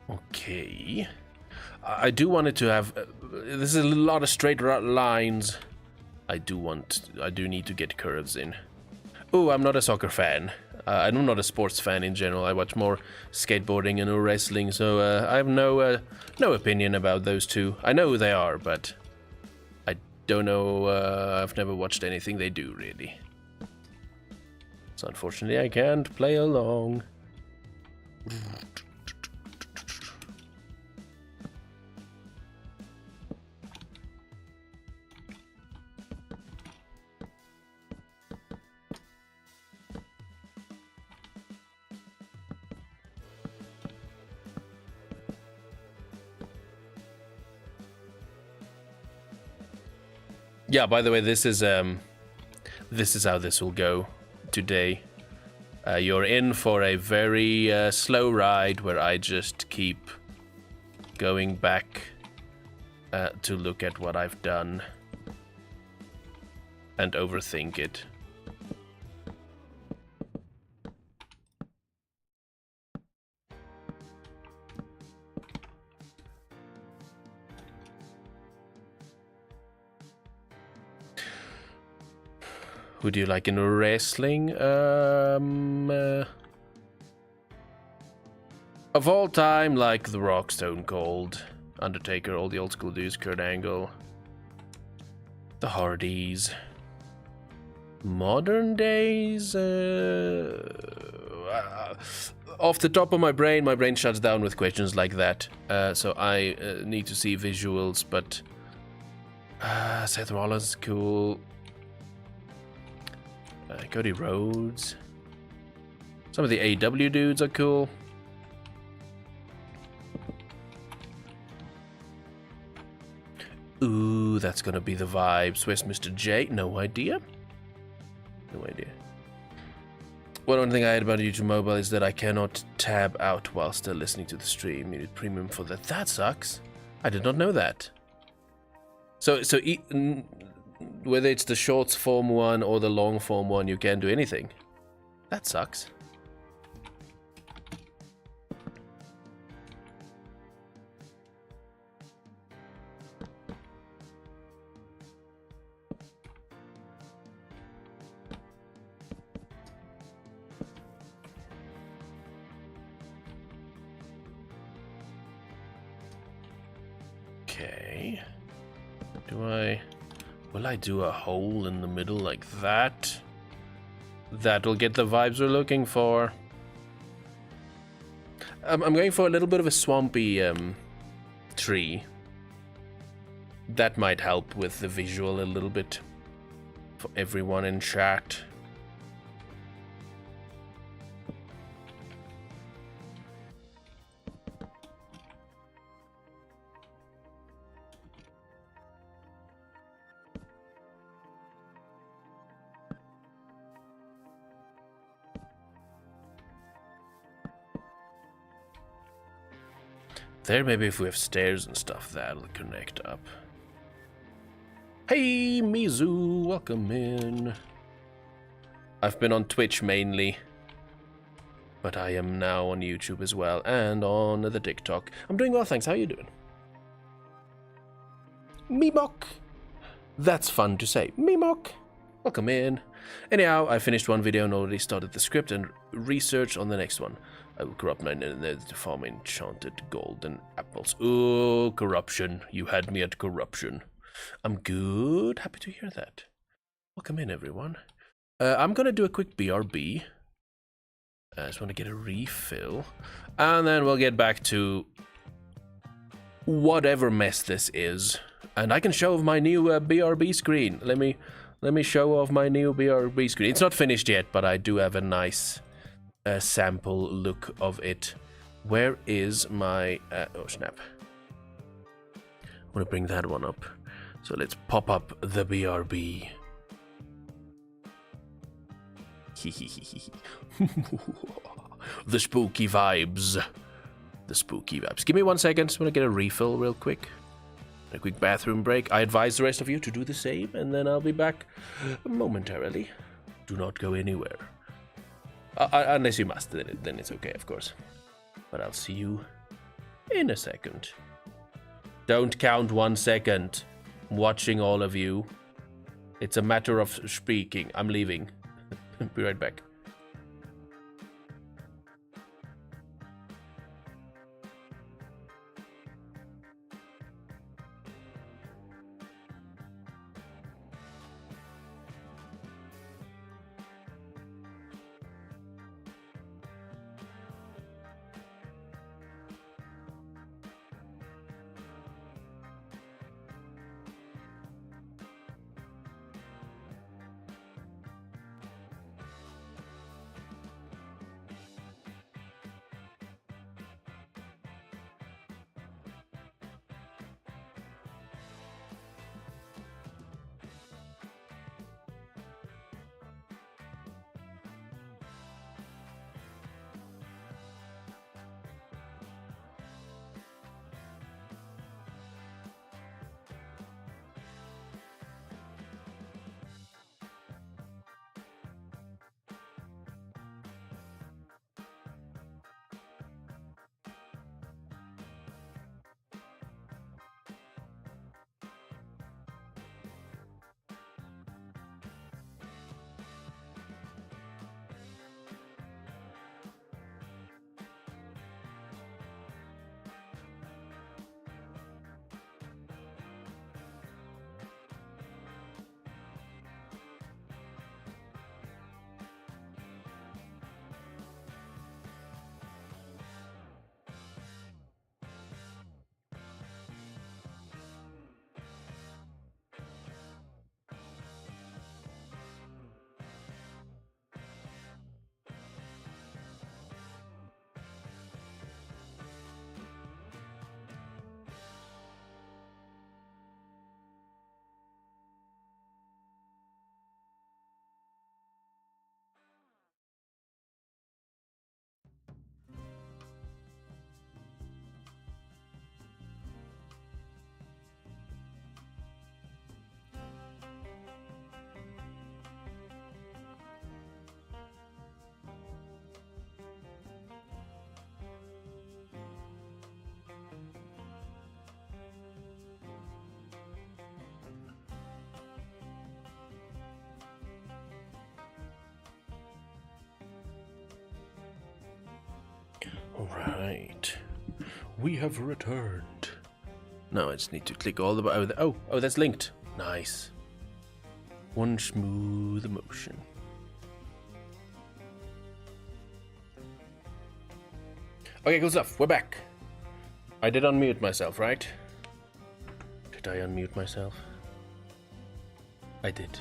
Okay. I do want it to have... this is a lot of straight lines. I do need to get curves in. Oh, I'm not a soccer fan. I'm not a sports fan in general. I watch more skateboarding and wrestling, so I have no opinion about those two. I know who they are, but I don't know. I've never watched anything they do, really. So unfortunately, I can't play along. Yeah, by the way, this is how this will go today. You're in for a very slow ride where I just keep going back to look at what I've done and overthink it. Who do you like in wrestling? Of all time, like The Rock, Stone Cold, Undertaker, all the old school dudes, Kurt Angle, the Hardys. Modern days? Off the top of my brain shuts down with questions like that. So I need to see visuals, but Seth Rollins is cool. Cody Rhodes. Some of the AW dudes are cool. Ooh, that's gonna be the vibe. Swiss Mr. J, no idea. No idea. One thing I hate about YouTube Mobile is that I cannot tab out while still listening to the stream. You need premium for that. That sucks. I did not know that. So whether it's the shorts form one or the long form one, you can't do anything. That sucks. Okay. Will I do a hole in the middle like that? That'll get the vibes we're looking for. I'm going for a little bit of a swampy tree. That might help with the visual a little bit for everyone in chat. There, maybe if we have stairs and stuff, that'll connect up. Hey, Mizu, welcome in. I've been on Twitch mainly, but I am now on YouTube as well, and on the TikTok. I'm doing well, thanks. How are you doing? Meemok. That's fun to say. Meemok. Welcome in. Anyhow, I finished one video and already started the script and research on the next one. I will corrupt my nether to farm enchanted golden apples. Ooh, corruption. You had me at corruption. I'm good. Happy to hear that. Welcome in, everyone. I'm going to do a quick BRB. I just want to get a refill. And then we'll get back to whatever mess this is. And I can show off my new BRB screen. Let me show off my new BRB screen. It's not finished yet, but I do have a nice sample look of it. Where is my oh snap, I want to bring that one up, so let's pop up the BRB. The spooky vibes, give me 1 second. Just want to get a refill real quick, a quick bathroom break. I advise the rest of you to do the same, and then I'll be back momentarily. Do not go anywhere. Unless you must, then it's okay, of course. But I'll see you in a second. Don't count 1 second. I'm watching all of you. It's a matter of speaking. I'm leaving. Be right back. Alright. We have returned. Now I just need to click all the... Oh, that's linked. Nice. One smooth motion. Okay, cool stuff. We're back. I did unmute myself, right? Did I unmute myself? I did.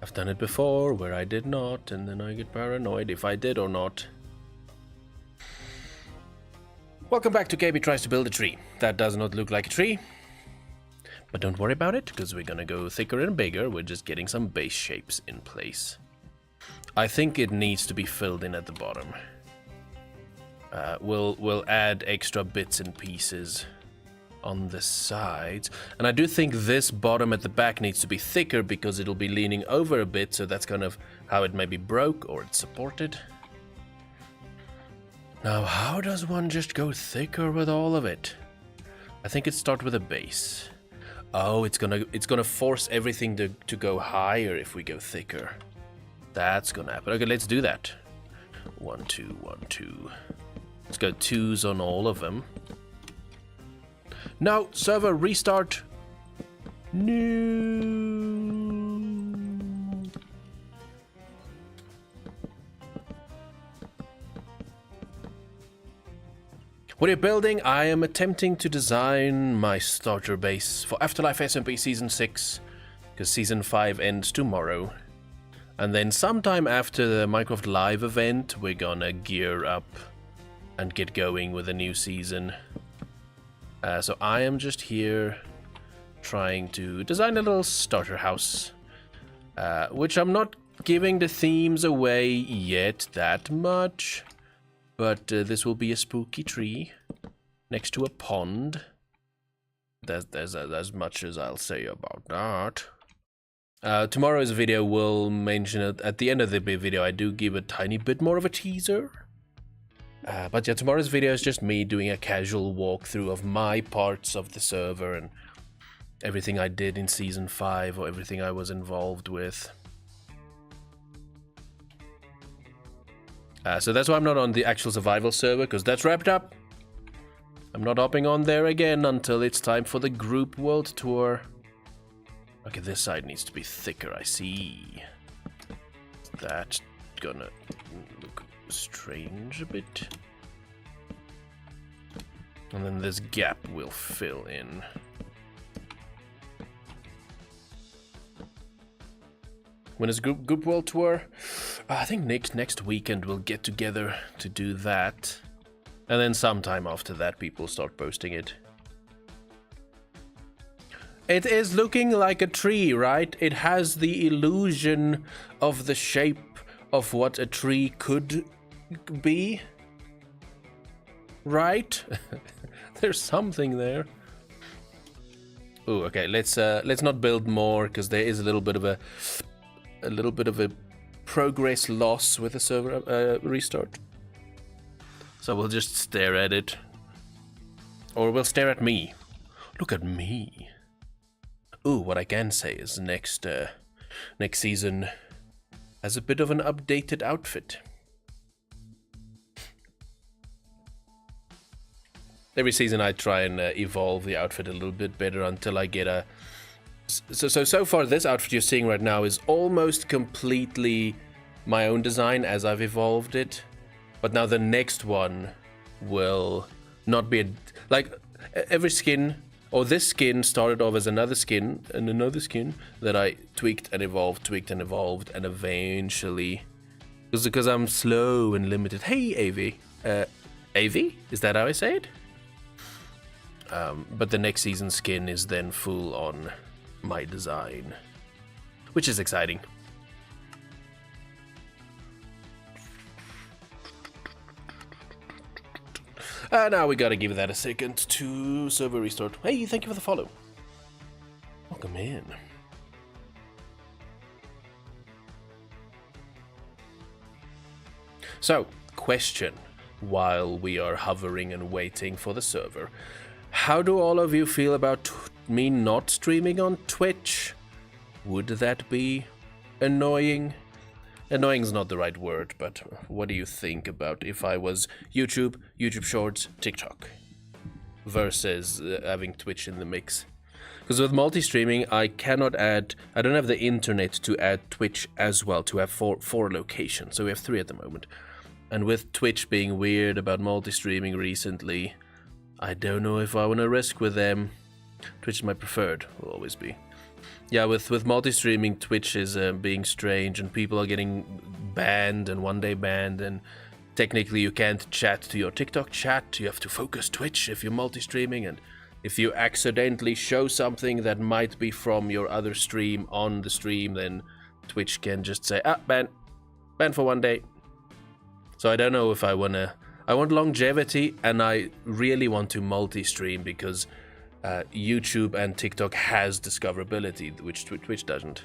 I've done it before where I did not, and then I get paranoid if I did or not. Welcome back to KB Tries to Build a Tree. That does not look like a tree. But don't worry about it, because we're gonna go thicker and bigger. We're just getting some base shapes in place. I think it needs to be filled in at the bottom. We'll add extra bits and pieces on the sides. And I do think this bottom at the back needs to be thicker because it'll be leaning over a bit, so that's kind of how it maybe broke or it's supported. Now, how does one just go thicker with all of it? I think it starts with a base. Oh, it's gonna force everything to go higher if we go thicker. That's gonna happen. Okay, let's do that. 1, 2, 1, 2. Let's go 2s on all of them. No, server restart. No. What are you building? I am attempting to design my starter base for AfterLife SMP Season 6, because Season 5 ends tomorrow. And then sometime after the Minecraft Live event, we're gonna gear up and get going with a new season. So I am just here trying to design a little starter house, which I'm not giving the themes away yet that much, but this will be a spooky tree next to a pond. There's as much as I'll say about that. Tomorrow's video will mention it. At the end of the video, I do give a tiny bit more of a teaser. But yeah, tomorrow's video is just me doing a casual walkthrough of my parts of the server and everything I did in Season 5 or everything I was involved with. So that's why I'm not on the actual survival server, because that's wrapped up. I'm not hopping on there again until it's time for the group world tour. Okay, this side needs to be thicker, I see. That's gonna look strange a bit. And then this gap will fill in. When is group world tour? I think next weekend we'll get together to do that. And then sometime after that people start posting it. It is looking like a tree, right? It has the illusion of the shape of what a tree could be. Right? There's something there. Oh, okay. Let's not build more, because there is a little bit of a progress loss with the server restart. So we'll just stare at it, or we'll stare at me. Look at me. Ooh, what I can say is next season has a bit of an updated outfit. Every season I try and evolve the outfit a little bit better until I get a... So far this outfit you're seeing right now is almost completely my own design as I've evolved it. But now the next one will not be like every skin, or this skin started off as another skin and another skin that I tweaked and evolved, and eventually, because I'm slow and limited. Hey, Avi. Avi? Is that how I say it? But the next season's skin is then full on my design, which is exciting. Now we gotta give that a second to server restart. Hey, thank you for the follow. Welcome in. So, question while we are hovering and waiting for the server. How do all of you feel about me not streaming on Twitch? Would that be annoying? Annoying is not the right word, but what do you think about if I was YouTube, YouTube Shorts, TikTok versus having Twitch in the mix? Because with multi-streaming, I don't have the internet to add Twitch as well, to have four locations. So we have 3 at the moment. And with Twitch being weird about multi-streaming recently, I don't know if I want to risk with them. Twitch is my preferred, will always be. Yeah, with multi-streaming, Twitch is being strange, and people are getting banned and one-day banned, and technically you can't chat to your TikTok chat. You have to focus Twitch if you're multi-streaming, and if you accidentally show something that might be from your other stream on the stream, then Twitch can just say, ban for 1 day. So I don't know if I want longevity, and I really want to multi-stream because YouTube and TikTok has discoverability, which Twitch doesn't.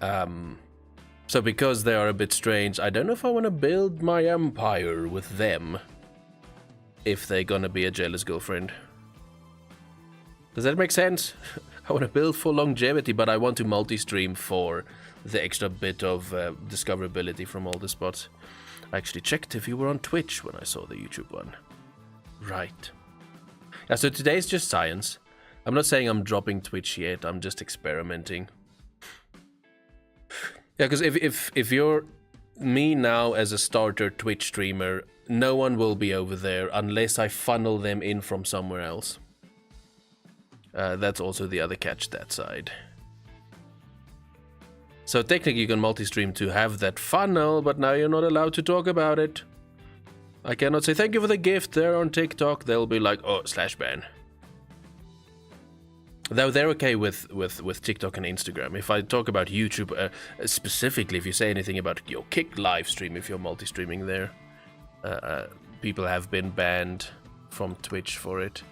So because they are a bit strange, I don't know if I want to build my empire with them if they're gonna be a jealous girlfriend. Does that make sense? I want to build for longevity, but I want to multi-stream for the extra bit of discoverability from all the spots. I actually checked if you were on Twitch when I saw the YouTube one. Right. Yeah, so today's just science. I'm not saying I'm dropping Twitch yet, I'm just experimenting. Yeah, because if you're me now as a starter Twitch streamer, no one will be over there unless I funnel them in from somewhere else. That's also the other catch that side. So technically you can multi-stream to have that funnel, but now you're not allowed to talk about it. I cannot say thank you for the gift there on TikTok. They'll be like, oh, /ban. Though they're okay with TikTok and Instagram. If I talk about YouTube, specifically, if you say anything about your Kick live stream, if you're multi-streaming there, people have been banned from Twitch for it.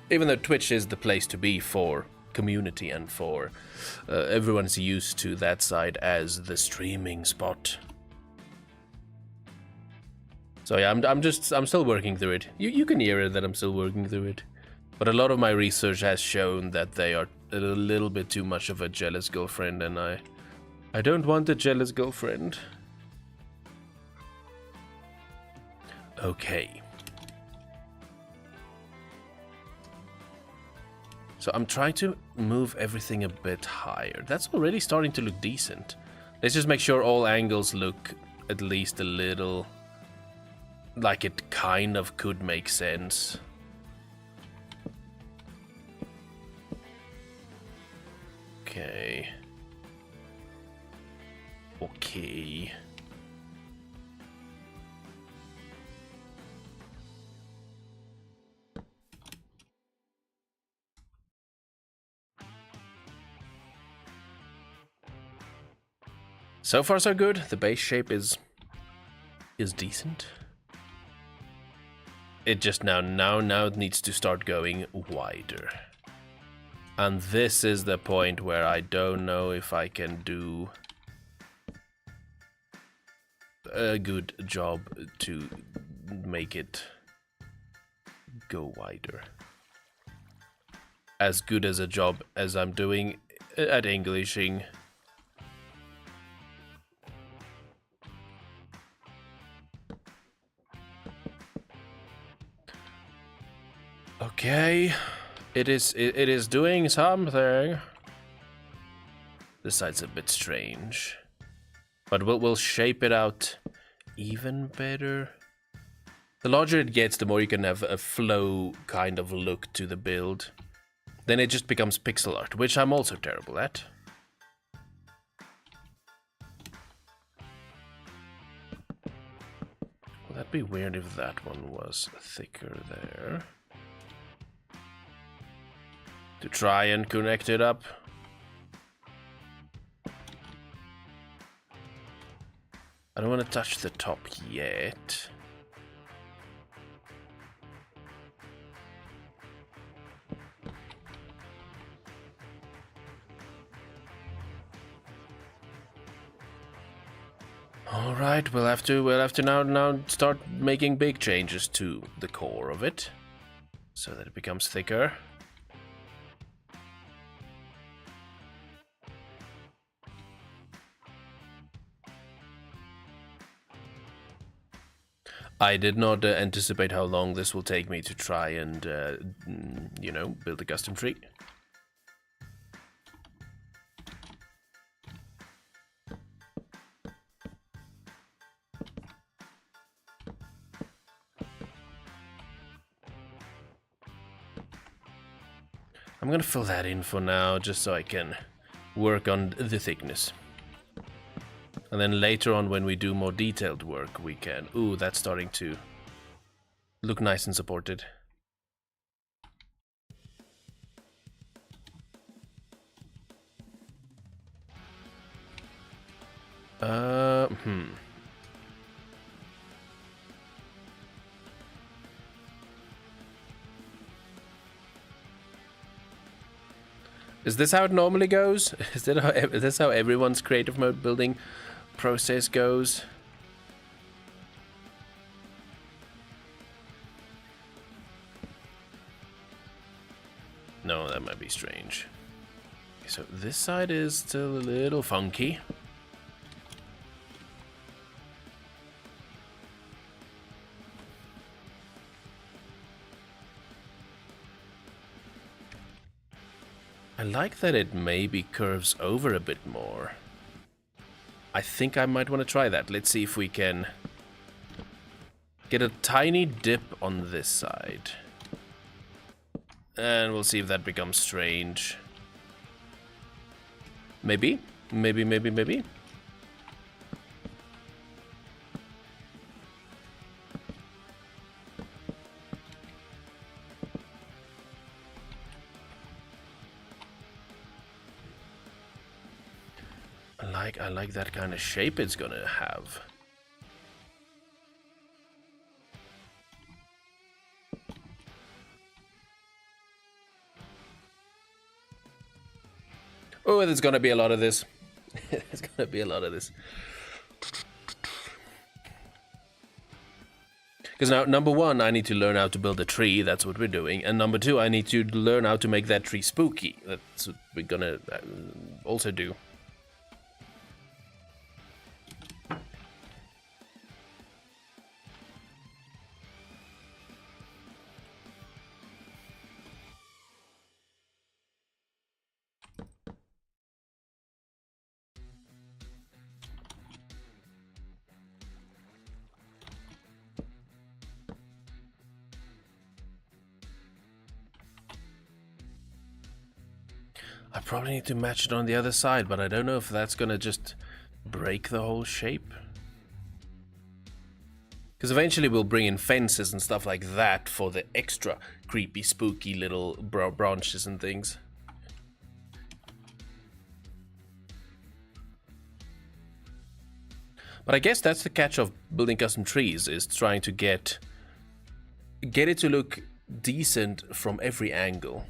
Even though Twitch is the place to be for community and for everyone's used to that side as the streaming spot. So yeah, I'm still working through it. You can hear it that I'm still working through it. But a lot of my research has shown that they are a little bit too much of a jealous girlfriend, and I don't want a jealous girlfriend. Okay. So I'm trying to move everything a bit higher. That's already starting to look decent. Let's just make sure all angles look at least a little like it kind of could make sense. Okay. Okay. So far so good. The base shape is decent. It just now it needs to start going wider. And this is the point where I don't know if I can do a good job to make it go wider. As good as a job as I'm doing at Englishing. Okay, it is doing something. This side's a bit strange, but we'll shape it out even better. The larger it gets, the more you can have a flow kind of look to the build. Then it just becomes pixel art, which I'm also terrible at. Well, that'd be weird if that one was thicker there. To try and connect it up. I don't want to touch the top yet. All right, we'll have to now start making big changes to the core of it so that it becomes thicker. I did not anticipate how long this will take me to try and, you know, build a custom tree. I'm gonna fill that in for now, just so I can work on the thickness. And then later on, when we do more detailed work, we can... Ooh, that's starting to look nice and supported. Is this how it normally goes? Is this how everyone's creative mode building process goes? No, that might be strange. So this side is still a little funky. I like that it maybe curves over a bit more. I think I might want to try that. Let's see if we can get a tiny dip on this side. And we'll see if that becomes strange. Maybe. Maybe. I like that kind of shape it's gonna have. Oh, there's gonna be a lot of this. There's gonna be a lot of this. Because now, number one, I need to learn how to build a tree. That's what we're doing. And number two, I need to learn how to make that tree spooky. That's what we're gonna also do. I probably need to match it on the other side, but I don't know if that's gonna just break the whole shape. Because eventually we'll bring in fences and stuff like that for the extra creepy, spooky little branches and things. But I guess that's the catch of building custom trees, is trying to get it to look decent from every angle.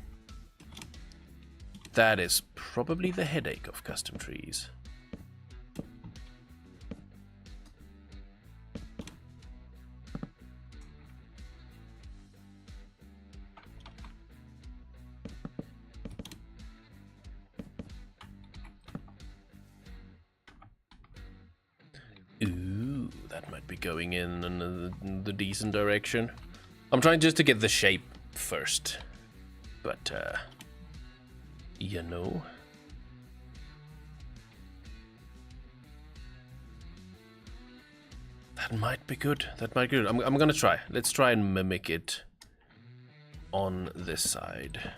That is probably the headache of custom trees. Ooh, that might be going in the decent direction. I'm trying just to get the shape first, but you know. That might be good. That might be good. I'm gonna try. Let's try and mimic it on this side.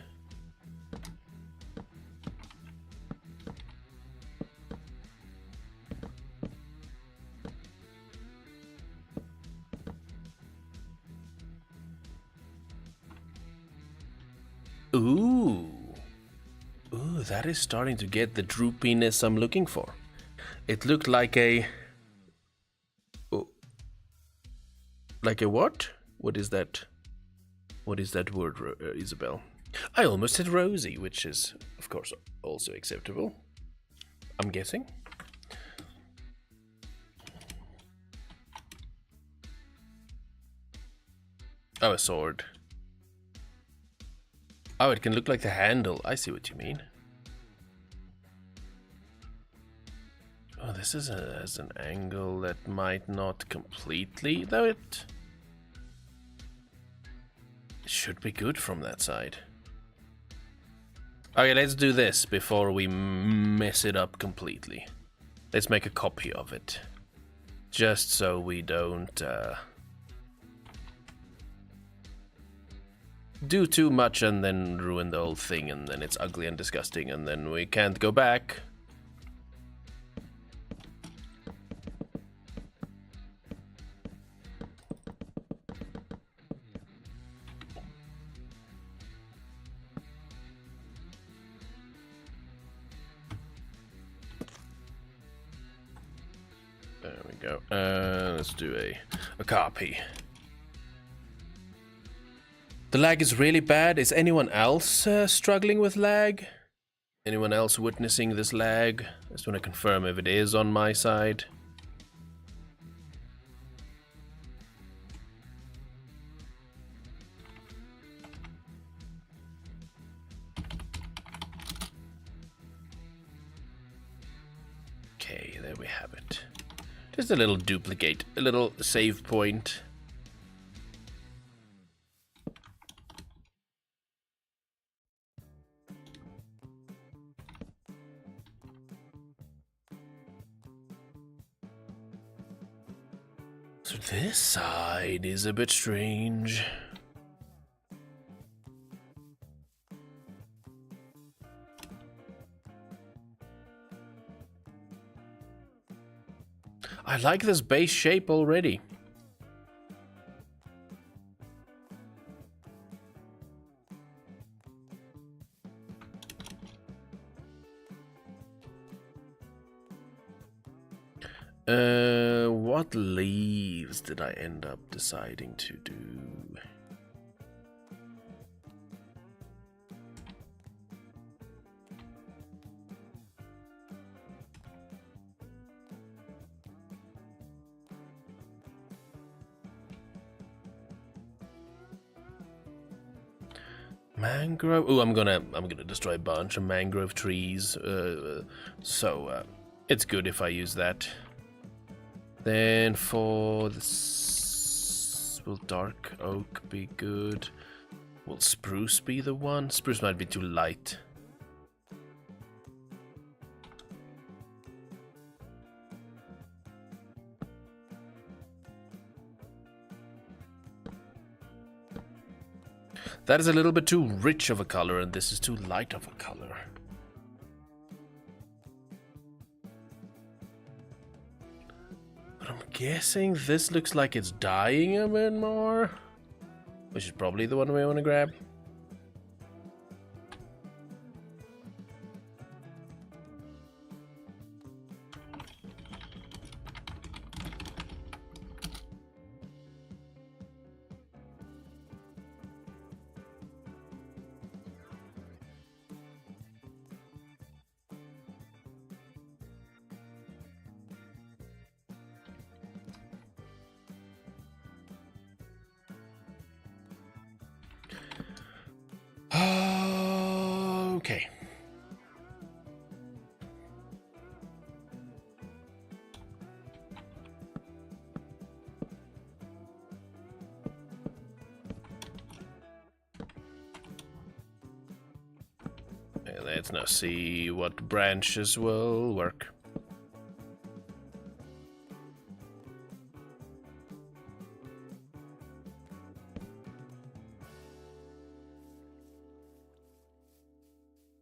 Ooh. Ooh, that is starting to get the droopiness I'm looking for. It looked like a... Oh. Like a what? What is that? What is that word, Isabel? I almost said rosy, which is, of course, also acceptable. I'm guessing. Oh, a sword. Oh, it can look like the handle. I see what you mean. Oh, this is has an angle that might not completely, though it should be good from that side. Okay, let's do this before we mess it up completely. Let's make a copy of it. Just so we don't do too much and then ruin the whole thing, and then it's ugly and disgusting, and then we can't go back. There we go. Let's do a copy. The lag is really bad. Is anyone else struggling with lag? Anyone else witnessing this lag? I just want to confirm if it is on my side. Okay, there we have it. Just a little duplicate, a little save point. So this side is a bit strange. I like this base shape already. What leaves did I end up deciding to do? Mangrove. Oh, I'm gonna destroy a bunch of mangrove trees. So it's good if I use that. Then for this, will dark oak be good? Will spruce be the one? Spruce might be too light. That is a little bit too rich of a color, and this is too light of a color. But I'm guessing this looks like it's dying a bit more, which is probably the one we want to grab. Okay. Let's now see what branches will work.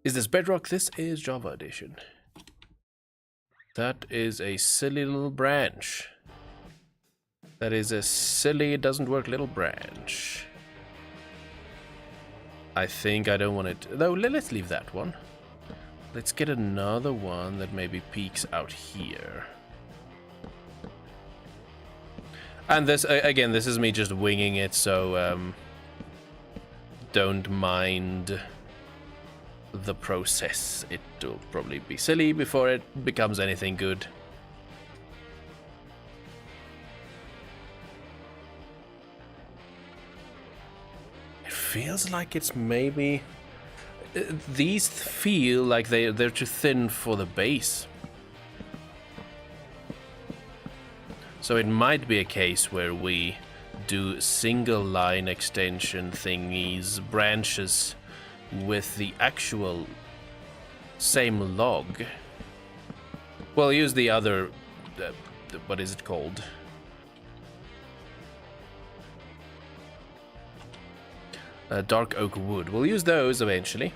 Is this Bedrock? This is Java Edition. That is a silly little branch. That is a silly, doesn't work little branch. I think I don't want it. Though, let's leave that one. Let's get another one that maybe peeks out here. And this, again, this is me just winging it, so don't mind the process. It will probably be silly before it becomes anything good. It feels like it's maybe... these feel like they're too thin for the base. So it might be a case where we do single line extension thingies, branches with the actual same log. Well, use the other, what is it called? Dark oak wood. We'll use those eventually.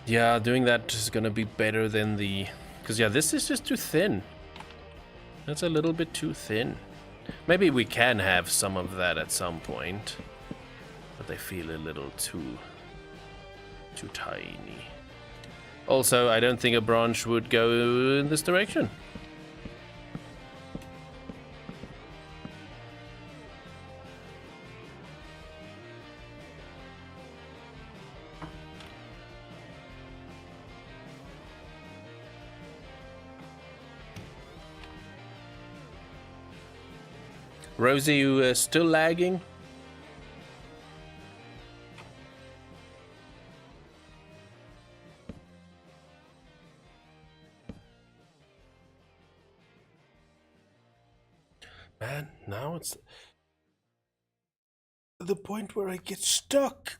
Yeah, doing that is gonna be better than the... Because, yeah, this is just too thin. That's a little bit too thin. Maybe we can have some of that at some point. But they feel a little too tiny. Also, I don't think a branch would go in this direction. Rosie, you still lagging? Man, now it's the point where I get stuck.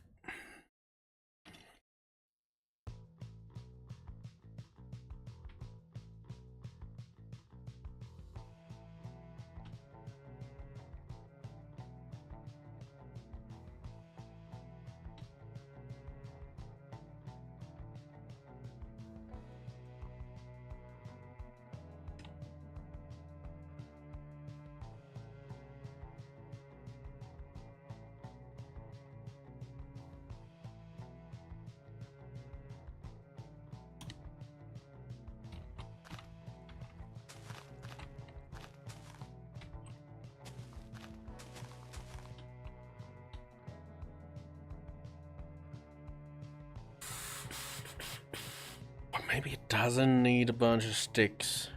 Maybe it doesn't need a bunch of sticks,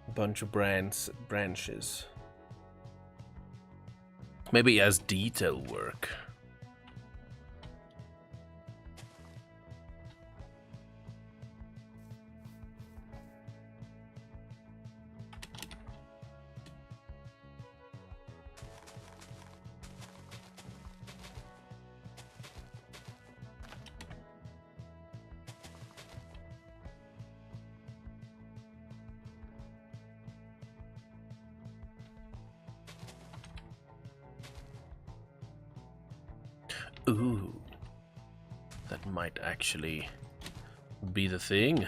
a bunch of branches. Maybe as detail work. Ooh, that might actually be the thing.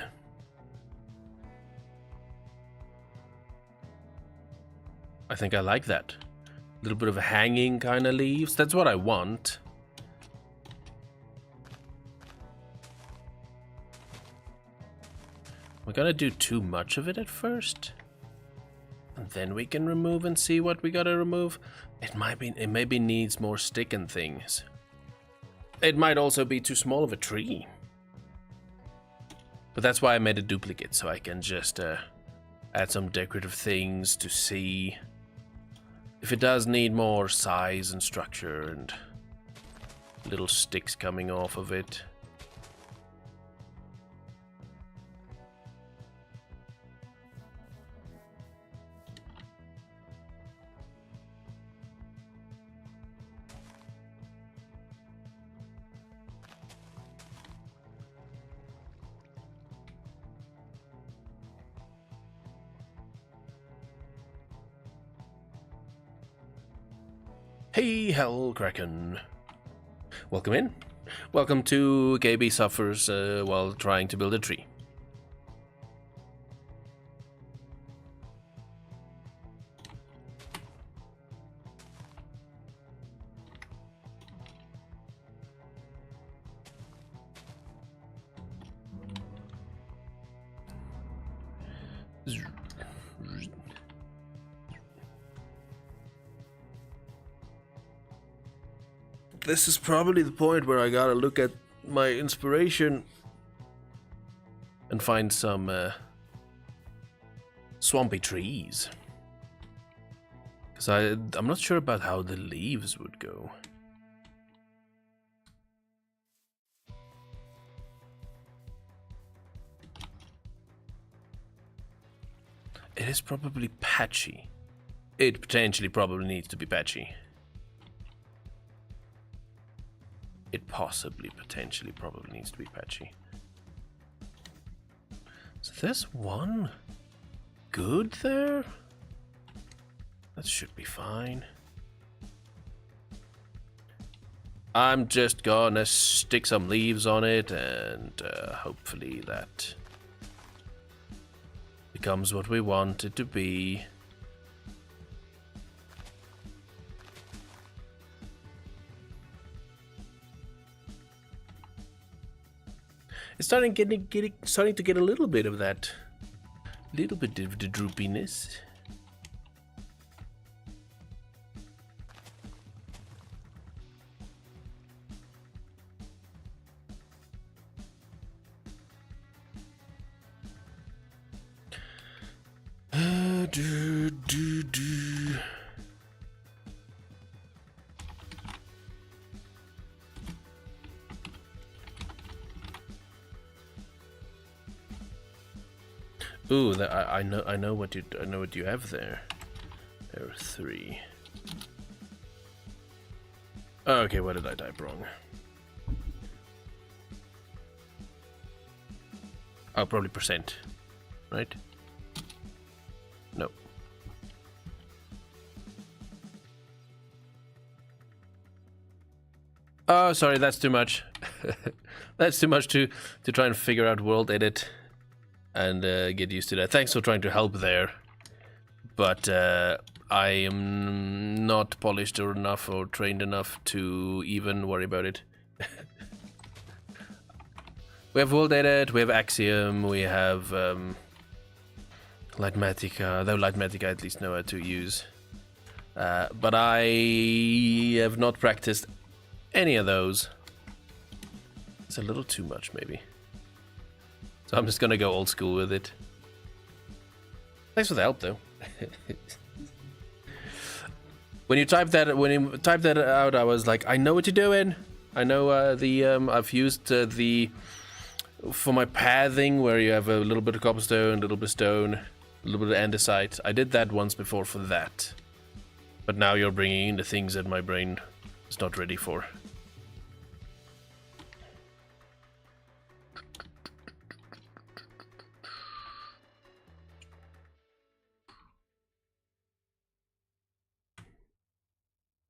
I think I like that. A little bit of hanging kind of leaves. That's what I want. We're gonna do too much of it at first. And then we can remove and see what we gotta remove. It maybe needs more stick and things. It might also be too small of a tree. But that's why I made a duplicate, so I can just add some decorative things to see if it does need more size and structure and little sticks coming off of it. Hey, Hellkraken. Welcome in. Welcome to KB Suffers while trying to build a tree. This is probably the point where I gotta look at my inspiration and find some swampy trees. Because I'm not sure about how the leaves would go. It is probably patchy. It potentially probably needs to be patchy. It possibly, potentially, probably needs to be patchy. So there's one good there. That should be fine. I'm just gonna stick some leaves on it and hopefully that becomes what we want it to be. It's starting to get a little bit of that, little bit of the droopiness. Ooh, I know what you have there. There are 3. Okay, what did I type wrong? Oh, probably %, right? No. Oh, sorry, that's too much. That's too much to try and figure out world edit and get used to that. Thanks for trying to help there. But I am not polished enough or trained enough to even worry about it. We have world edit, we have Axiom, we have Lightmatica, though Lightmatica I at least know how to use. But I have not practiced any of those. It's a little too much, maybe. So I'm just gonna go old school with it. Thanks for the help, though. When you typed that out, I was like, I know what you're doing. I know I've used for my pathing where you have a little bit of cobblestone, a little bit of stone, a little bit of andesite. I did that once before for that. But now you're bringing in the things that my brain is not ready for.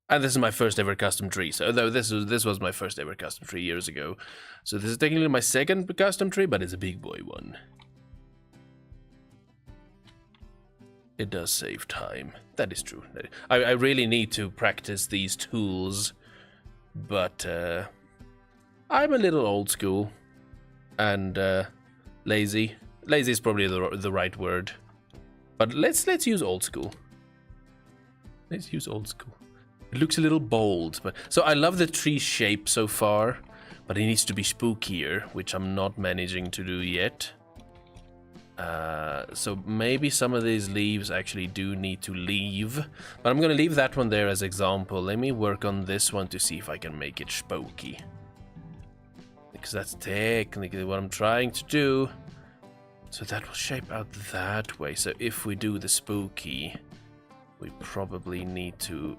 And this is my first ever custom tree. So though this was my first ever custom tree years ago. So this is technically my second custom tree, but it's a big boy one. It does save time. That is true. I really need to practice these tools, but I'm a little old school and lazy. Lazy is probably the right word, but let's use old school. Let's use old school. It looks a little bold, but so I love the tree shape so far, but it needs to be spookier, which I'm not managing to do yet. So maybe some of these leaves actually do need to leave, but I'm gonna leave that one there as example. Let me work on this one to see if I can make it spooky, because that's technically what I'm trying to do. So that will shape out that way. So if we do the spooky, we probably need to...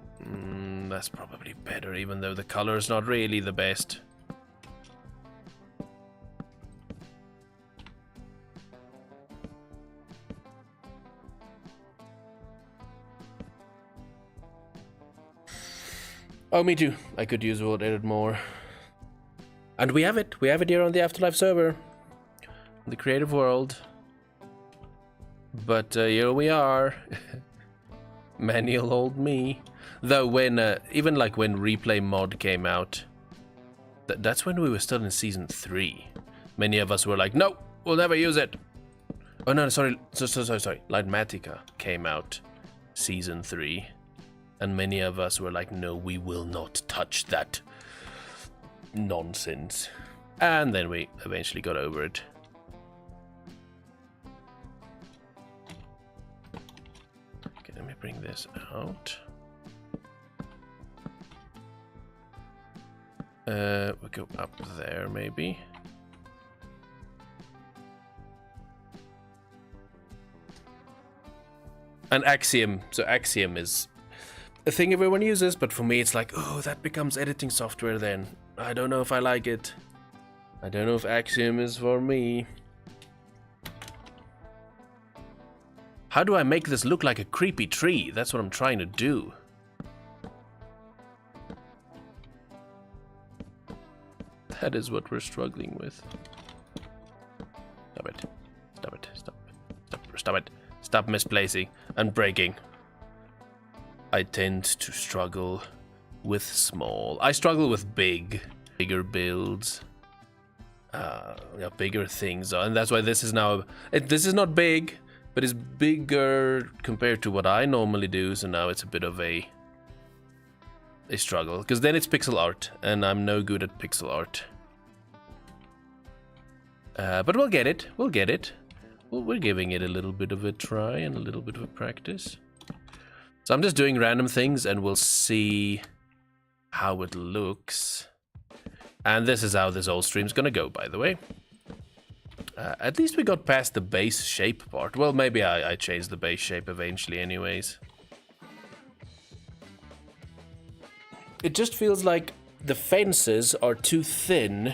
that's probably better, even though the color is not really the best. Oh, me too. I could use world edit more. And we have it. We have it here on the AfterLife server. The creative world. But here we are. Manual old me. Though when even like when replay mod came out, that's when we were still in season 3. Many of us were like, no, we'll never use it. Oh no, sorry, sorry. Lightmatica came out season 3, and many of us were like, no, we will not touch that nonsense. And then we eventually got over it. Okay, let me bring this out. We'll go up there, maybe. An Axiom. So Axiom is a thing everyone uses, but for me it's like, oh, that becomes editing software then. I don't know if I like it. I don't know if Axiom is for me. How do I make this look like a creepy tree? That's what I'm trying to do. That is what we're struggling with. Stop it. Stop it. Stop. Stop. Stop it. Stop misplacing and breaking. I tend to struggle with small. I struggle with bigger builds. Yeah, bigger things. And that's why this is now... this is not big, but it's bigger compared to what I normally do. So now it's a bit of a struggle. Because then it's pixel art, and I'm no good at pixel art. But we'll get it. We'll get it. Well, we're giving it a little bit of a try and a little bit of a practice. So I'm just doing random things, and we'll see how it looks. And this is how this whole stream's gonna go, by the way. At least we got past the base shape part. Well, maybe I changed the base shape eventually anyways. It just feels like the fences are too thin.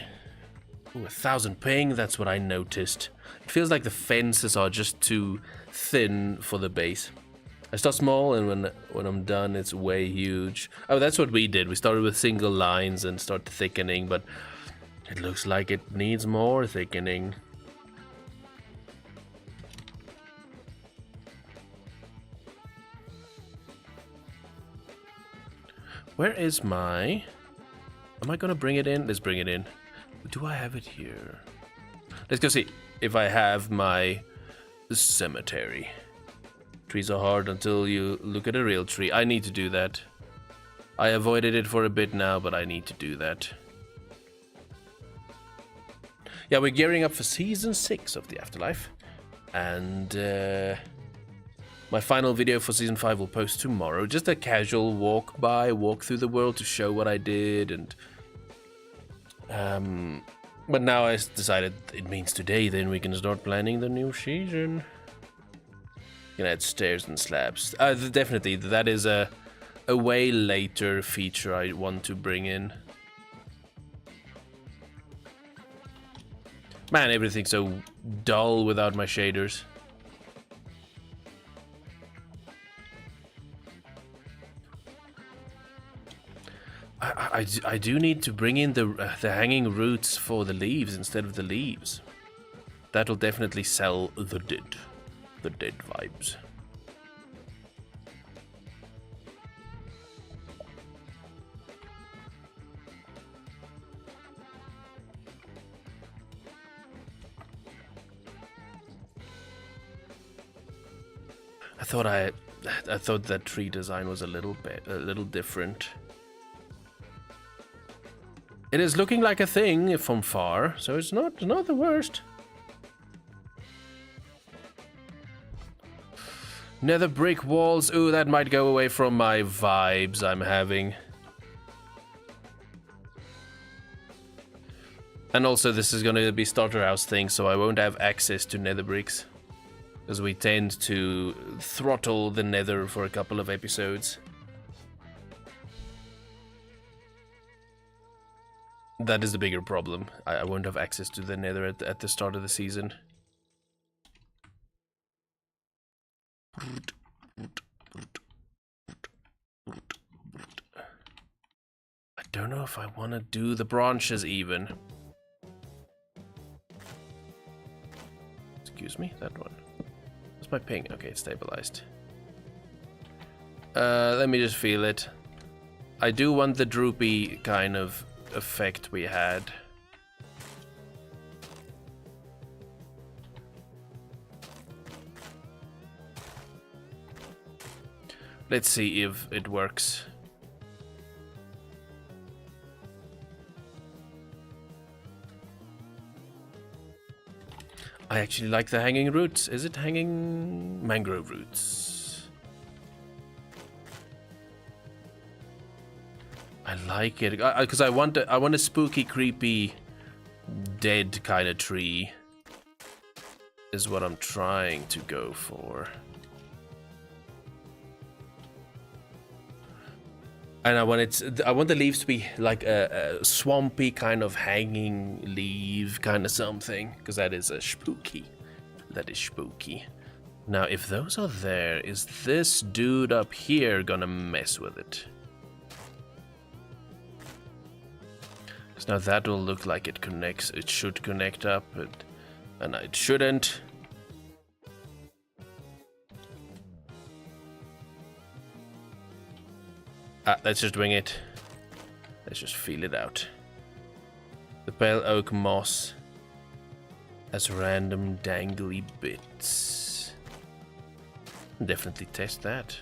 Ooh, 1000 ping, that's what I noticed. It feels like the fences are just too thin for the base. I start small, and when I'm done, it's way huge. Oh, that's what we did. We started with single lines and started thickening, but it looks like it needs more thickening. Where is my... Am I gonna bring it in? Let's bring it in. Do I have it here? Let's go see if I have my cemetery. Trees are hard until you look at a real tree. I need to do that. I avoided it for a bit now, but I need to do that. Yeah, we're gearing up for season 6 of the Afterlife. And my final video for season 5 will post tomorrow. Just a casual walk through the world to show what I did. And but now I decided it means today, then we can start planning the new season. You can add stairs and slabs. Definitely, that is a way later feature I want to bring in. Man, everything's so dull without my shaders. I do need to bring in the hanging roots for the leaves instead of the leaves. That'll definitely sell the dead vibes. I thought that tree design was a little different. It is looking like a thing from far, so it's not the worst. Nether brick walls. Ooh, that might go away from my vibes I'm having. And also, this is going to be starter house thing, so I won't have access to nether bricks. Because we tend to throttle the nether for a couple of episodes. That is the bigger problem. I won't have access to the nether at the start of the season. I don't know if I want to do the branches even. Excuse me, that one. What's my ping? Okay, it's stabilized. Let me just feel it. I do want the droopy kind of effect we had. Let's see if it works. I actually like the hanging roots. Is it hanging mangrove roots? I like it because I want a spooky, creepy, dead kind of tree. Is what I'm trying to go for. And I want the leaves to be like a swampy kind of hanging leaf kind of something, because that is spooky. That is spooky. Now, if those are there, is this dude up here gonna mess with it? Because now that will look like it connects. It should connect up, and it shouldn't. Let's just wing it. Let's just feel it out. The pale oak moss has random dangly bits. Definitely test that.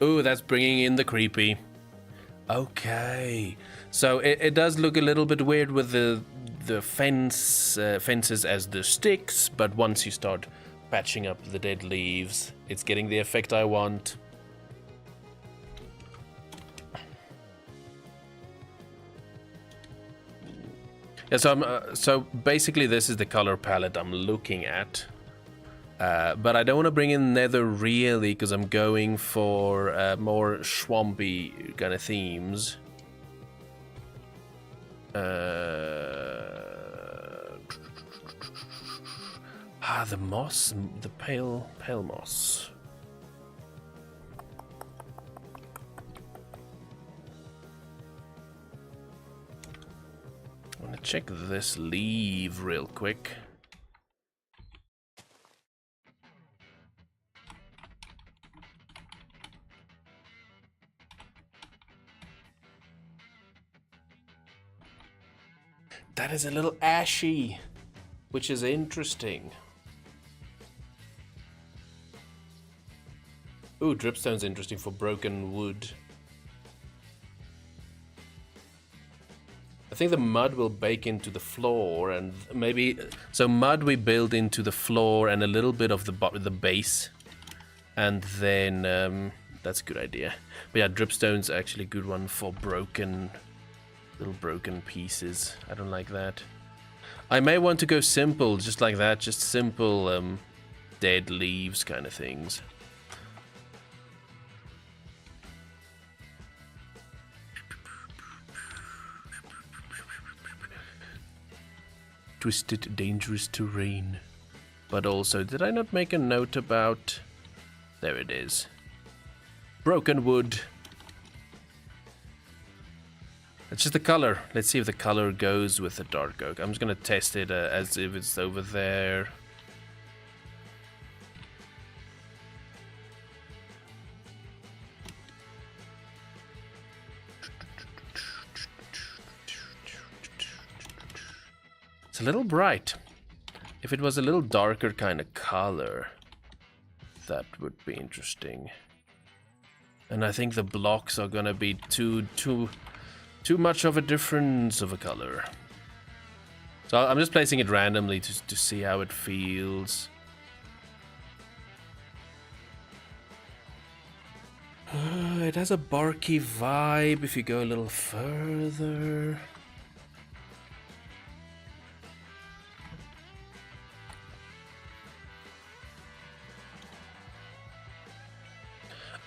Ooh, that's bringing in the creepy. Okay, so it does look a little bit weird with the fences as the sticks, but once you start patching up the dead leaves, it's getting the effect I want. Yeah, so basically this is the color palette I'm looking at. But I don't want to bring in nether really, because I'm going for more swampy kind of themes. The moss, the pale moss. I want to check this leaf real quick. That is a little ashy, which is interesting. Ooh, dripstone's interesting for broken wood. I think the mud will bake into the floor, and maybe so mud we build into the floor and a little bit of the base, and then that's a good idea. But yeah, dripstone's actually a good one for little broken pieces. I don't like that. I may want to go simple, just like that, just simple dead leaves kind of things. Twisted, dangerous terrain. But also, did I not make a note about... There it is. Broken wood. It's just the color. Let's see if the color goes with the dark oak. I'm just gonna test it as if it's over there. It's a little bright. If it was a little darker kind of color, that would be interesting. And I think the blocks are gonna be too much of a difference of a color. So I'm just placing it randomly to see how it feels. It has a barky vibe if you go a little further.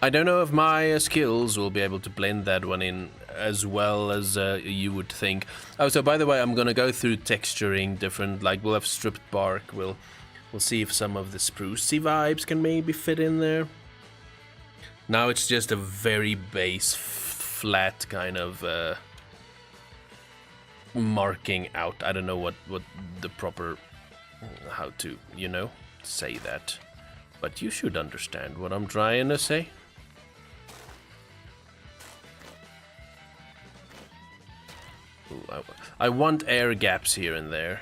I don't know if my skills will be able to blend that one in as well as you would think. Oh, so by the way, I'm gonna go through texturing different, like we'll have stripped bark, we'll see if some of the sprucey vibes can maybe fit in there. Now it's just a very base, flat kind of marking out. I don't know what the proper, how to, you know. say that. But you should understand what I'm trying to say. Ooh, I want air gaps here and there.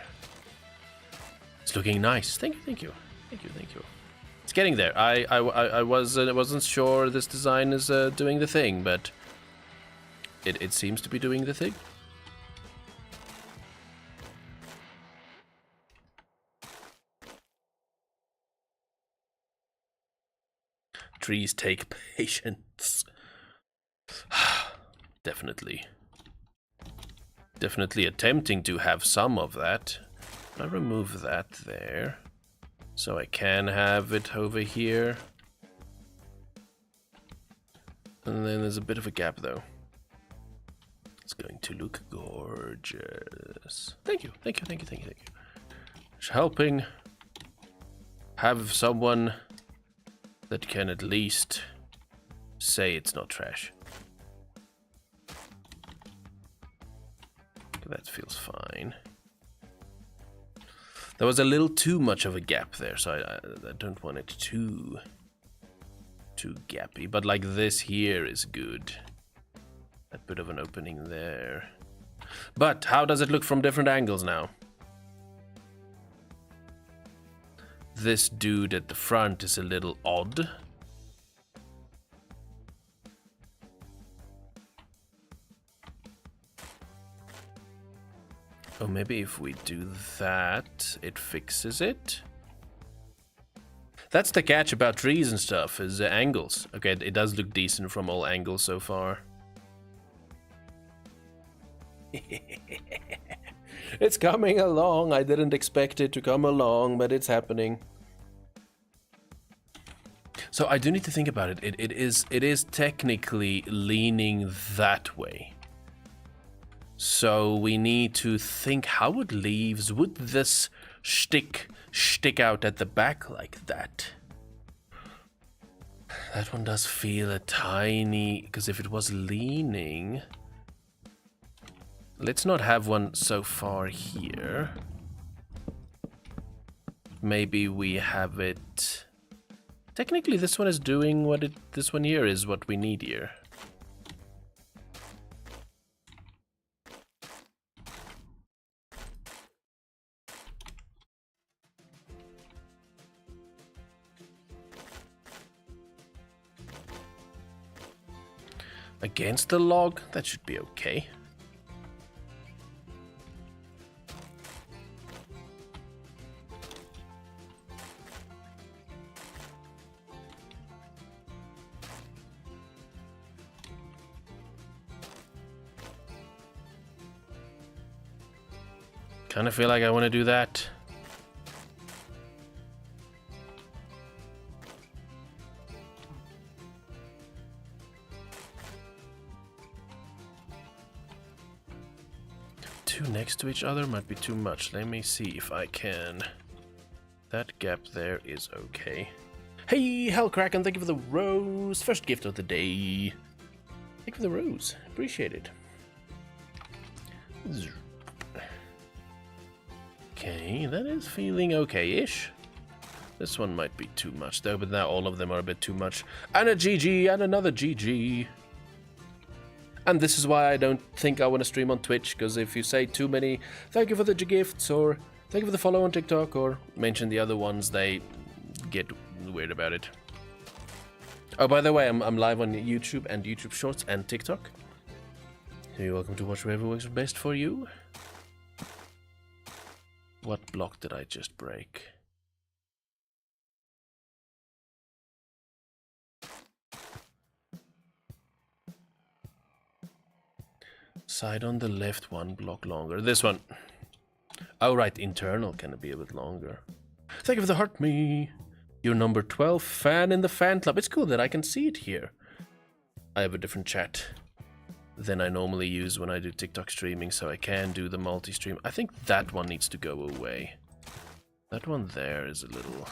It's looking nice. Thank you, thank you. Thank you, thank you. It's getting there. I wasn't sure this design is doing the thing, but it seems to be doing the thing. Trees take patience. Definitely. Definitely attempting to have some of that. I remove that there. So I can have it over here. And then there's a bit of a gap though. It's going to look gorgeous. Thank you, thank you, thank you, thank you, thank you. Just helping have someone that can at least say it's not trash. That feels fine. There was a little too much of a gap there, so I don't want it too gappy. But like this here is good. That bit of an opening there. But how does it look from different angles now? This dude at the front is a little odd. Oh, maybe if we do that, it fixes it? That's the catch about trees and stuff, is the angles. Okay, it does look decent from all angles so far. It's coming along. I didn't expect it to come along, but it's happening. So I do need to think about it. It is technically leaning that way. So we need to think how would leaves, would this stick out at the back like that? That one does feel a tiny, because if it was leaning, let's not have one so far here. Maybe we have it, technically this one is doing what this one here is what we need here. Against the log, that should be okay. Kind of feel like I want to do that. Two next to each other might be too much. Let me see if I can. That gap there is okay. Hey, Hellkraken, thank you for the rose. First gift of the day. Thank you for the rose. Appreciate it. Okay, that is feeling okay-ish. This one might be too much though, but now all of them are a bit too much. And a GG, and another GG. And this is why I don't think I want to stream on Twitch, because if you say too many, thank you for the gifts, or thank you for the follow on TikTok, or mention the other ones, they get weird about it. Oh, by the way, I'm live on YouTube and YouTube Shorts and TikTok. You're welcome to watch whatever works best for you. What block did I just break? Side on the left, one block longer. This one. Oh, right, internal can be a bit longer. Thank you for the heart me. You're number 12 fan in the fan club. It's cool that I can see it here. I have a different chat than I normally use when I do TikTok streaming, so I can do the multi-stream. I think that one needs to go away. That one there is a little...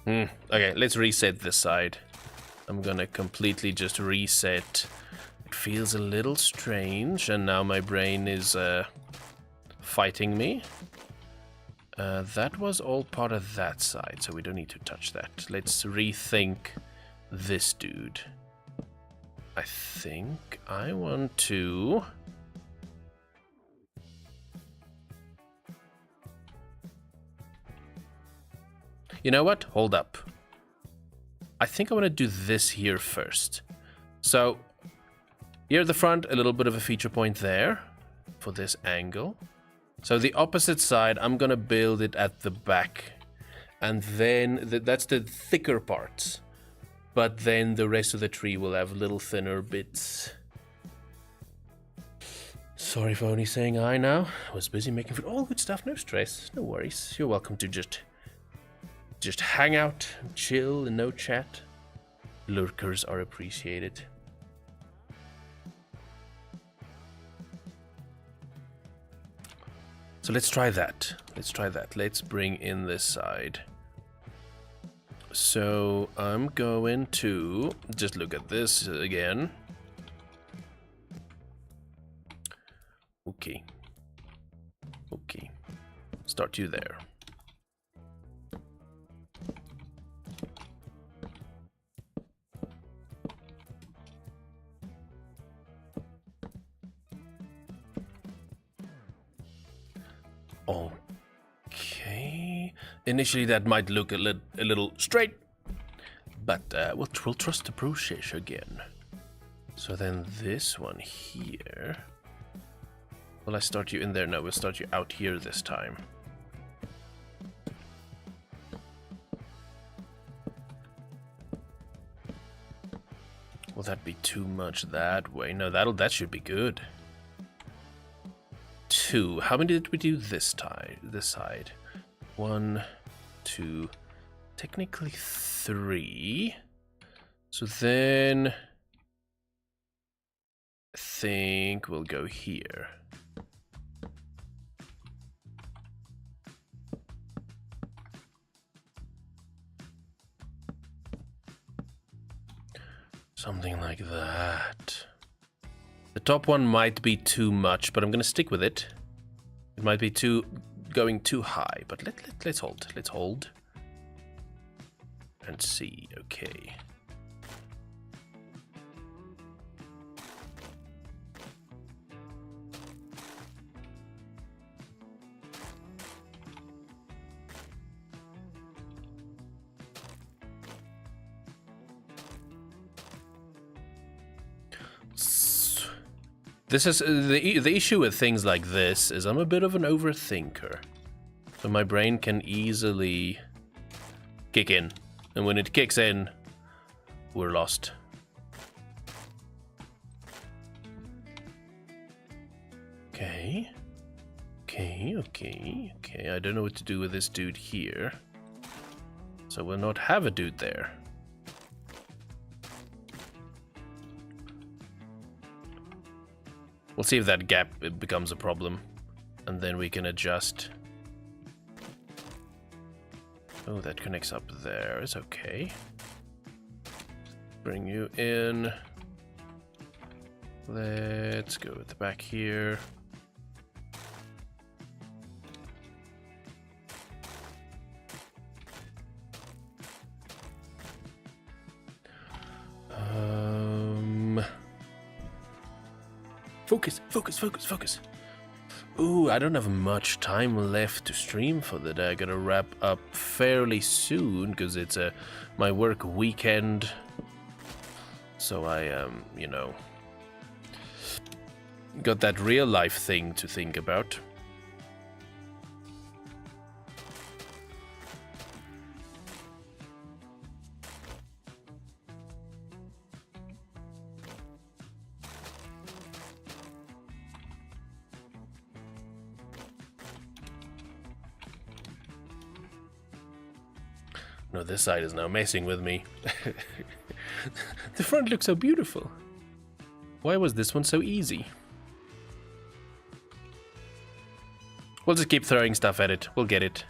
Okay, let's reset this side. I'm gonna completely just reset. It feels a little strange, and now my brain is fighting me. That was all part of that side, so we don't need to touch that. Let's rethink this dude. I think I want to... You know what? Hold up. I think I want to do this here first. So, here at the front, a little bit of a feature point there for this angle. So the opposite side, I'm going to build it at the back. And then, that's the thicker parts. But then the rest of the tree will have little thinner bits. Sorry for only saying I now. I was busy making food. All good stuff, no stress, no worries. You're welcome to just hang out, chill, and no chat. Lurkers are appreciated. So let's try that. Let's bring in this side. So I'm going to just look at this again. Okay. Start you there. Okay. Initially that might look a little straight, but we'll trust the process again. So then this one here. Will I start you in there? No, we'll start you out here this time. Will that be too much that way? No, that should be good. 2. How many did we do this side? 1, 2, technically 3. So then I think we'll go here. Something like that. The top one might be too much, but I'm gonna stick with it. It might be going too high, but let's hold. Let's hold and see. Okay. This is the issue with things like this is I'm a bit of an overthinker. So my brain can easily kick in. And when it kicks in, we're lost. Okay. I don't know what to do with this dude here. So we'll not have a dude there. We'll see if that gap becomes a problem, and then we can adjust. Oh, that connects up there. It's okay. Bring you in. Let's go at the back here. Focus. Ooh, I don't have much time left to stream for the day. I gotta wrap up fairly soon because it's my work weekend. So I got that real life thing to think about. No, this side is now messing with me. The front looks so beautiful. Why was this one so easy? We'll just keep throwing stuff at it. We'll get it.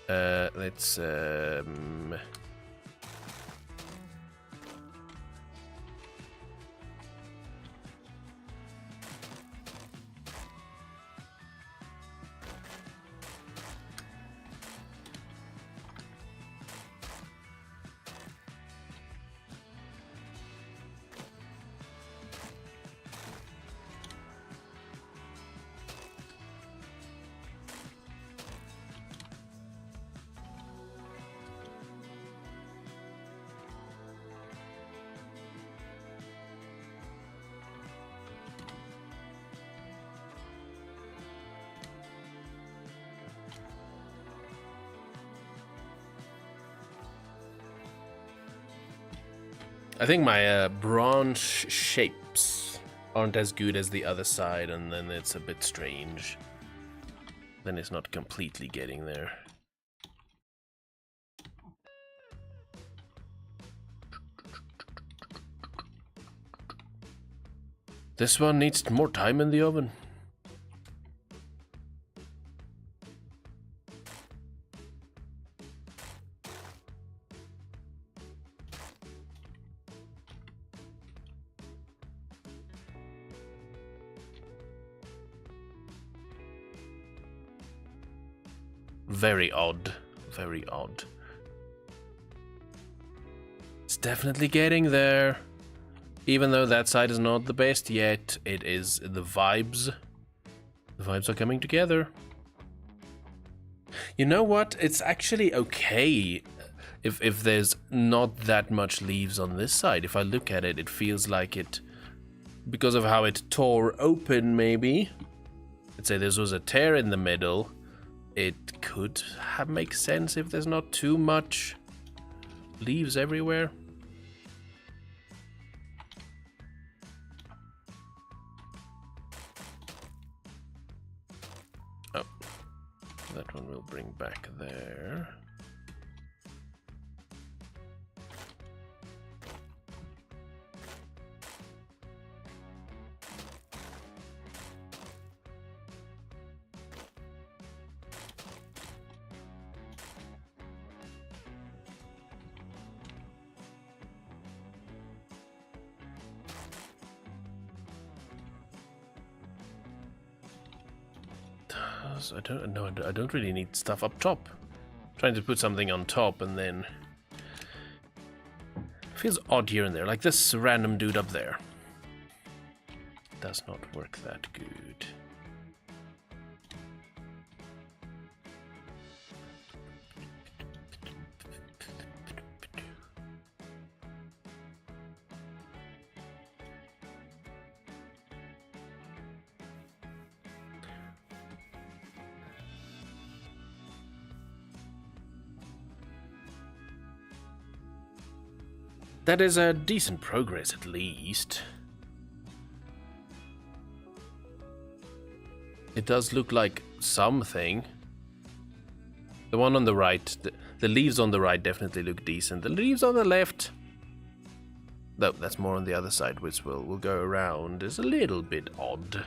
Let's I think my branch shapes aren't as good as the other side, and then it's a bit strange. Then it's not completely getting there. This one needs more time in the oven. Very odd. Very odd. It's definitely getting there. Even though that side is not the best yet, it is the vibes. The vibes are coming together. You know what? It's actually okay if there's not that much leaves on this side. If I look at it, it feels like it, because of how it tore open maybe. Let's say this was a tear in the middle. It could make sense if there's not too much leaves everywhere. Oh, that one will bring back there. I don't know. I don't really need stuff up top. I'm trying to put something on top and then feels odd here and there, like this random dude up there. Does not work that good. That is a decent progress, at least. It does look like something. The one on the right, the leaves on the right definitely look decent. The leaves on the left, though that's more on the other side, which we'll go around, is a little bit odd.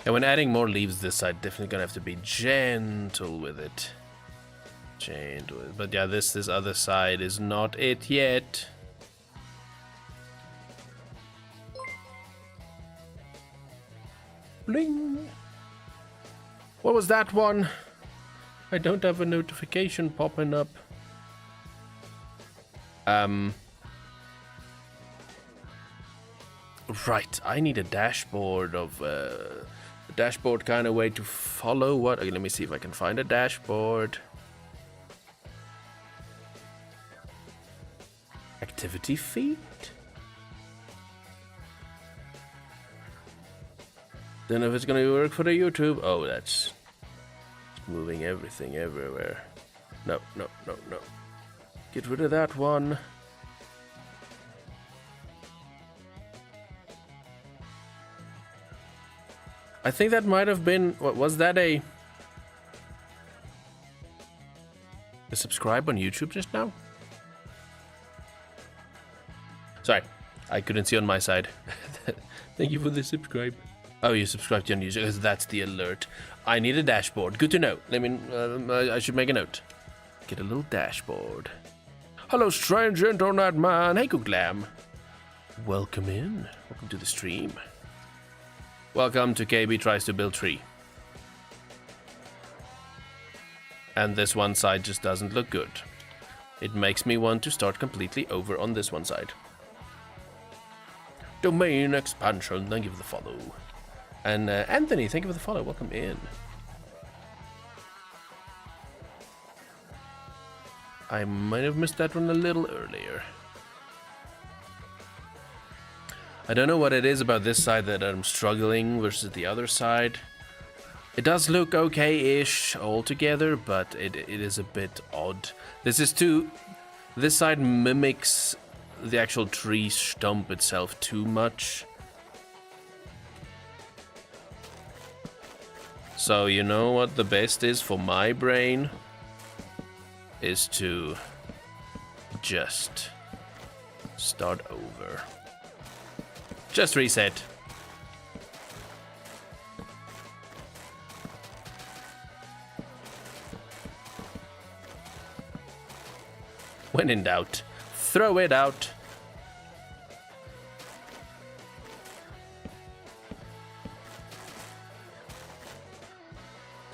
And when adding more leaves this side, definitely gonna have to be gentle with it. Gentle with it. But yeah, this other side is not it yet. Bling! What was that one? I don't have a notification popping up. Right, I need a dashboard of a dashboard kind of way to follow what. Okay, let me see if I can find a dashboard. Activity feed? Don't know if it's gonna work for the YouTube. Oh, that's moving everything everywhere. No, no, no, no. Get rid of that one. I think that might have been... What was that, a subscribe on YouTube just now? Sorry, I couldn't see on my side. Thank you for the subscribe. Oh, you subscribed on YouTube, because that's the alert. I need a dashboard. Good to know. I mean, I should make a note. Get a little dashboard. Hello, strange internet man. Hey, Cook Lamb. Welcome in. Welcome to the stream. Welcome to KB Tries to Build Tree. And this one side just doesn't look good. It makes me want to start completely over on this one side. Domain expansion. Thank you for the follow. And Anthony, thank you for the follow. Welcome in. I might have missed that one a little earlier. I don't know what it is about this side that I'm struggling versus the other side. It does look okay-ish altogether, but it is a bit odd. This side mimics the actual tree stump itself too much. So you know what the best is for my brain? Is to just start over. Just reset. When in doubt, throw it out.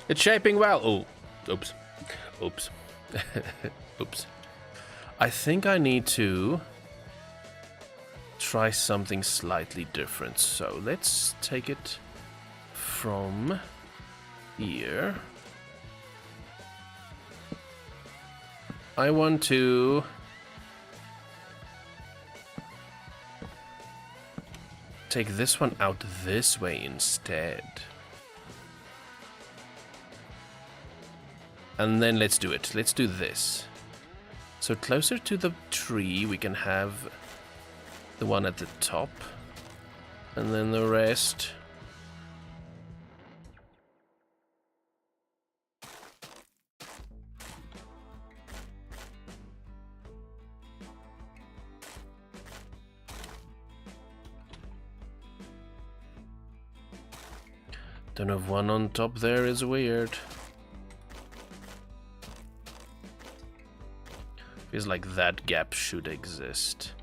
It's shaping well. Oh, oops. Oops. Oops. I think I need to try something slightly different. So let's take it from here. I want to take this one out this way instead. And then let's do it. Let's do this. So closer to the tree, we can have the one at the top. And then the rest. Don't have one on top there is weird. Feels like that gap should exist.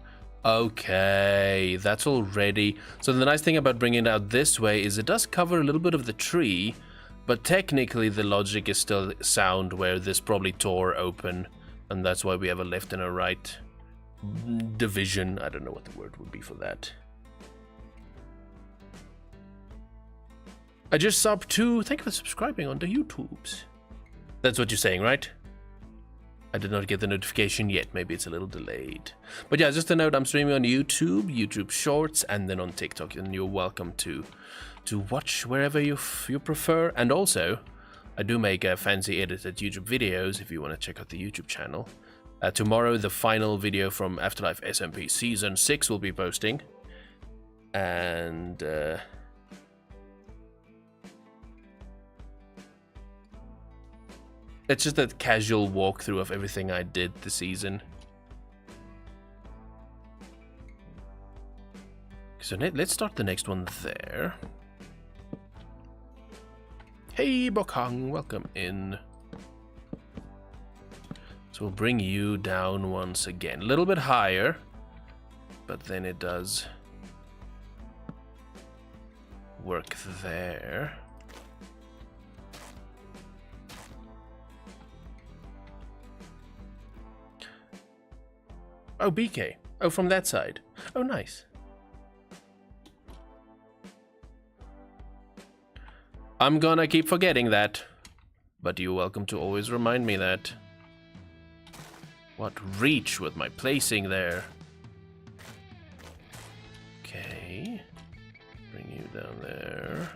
Okay, that's already... So the nice thing about bringing it out this way is it does cover a little bit of the tree, but technically the logic is still sound where this probably tore open, and that's why we have a left and a right division. I don't know what the word would be for that. I just subbed to... Thank you for subscribing on the YouTubes. That's what you're saying, right? I did not get the notification yet. Maybe it's a little delayed. But yeah, just a note, I'm streaming on YouTube, YouTube Shorts, and then on TikTok. And you're welcome to watch wherever you prefer. And also, I do make fancy edited YouTube videos if you want to check out the YouTube channel. Tomorrow, the final video from AfterLife SMP Season 6 will be posting. And... it's just a casual walkthrough of everything I did this season. So let's start the next one there. Hey, Bokang, welcome in. So we'll bring you down once again. A little bit higher, but then it does work there. Oh, BK. Oh, from that side. Oh, nice. I'm gonna keep forgetting that. But you're welcome to always remind me that. What reach with my placing there. Okay. Bring you down there.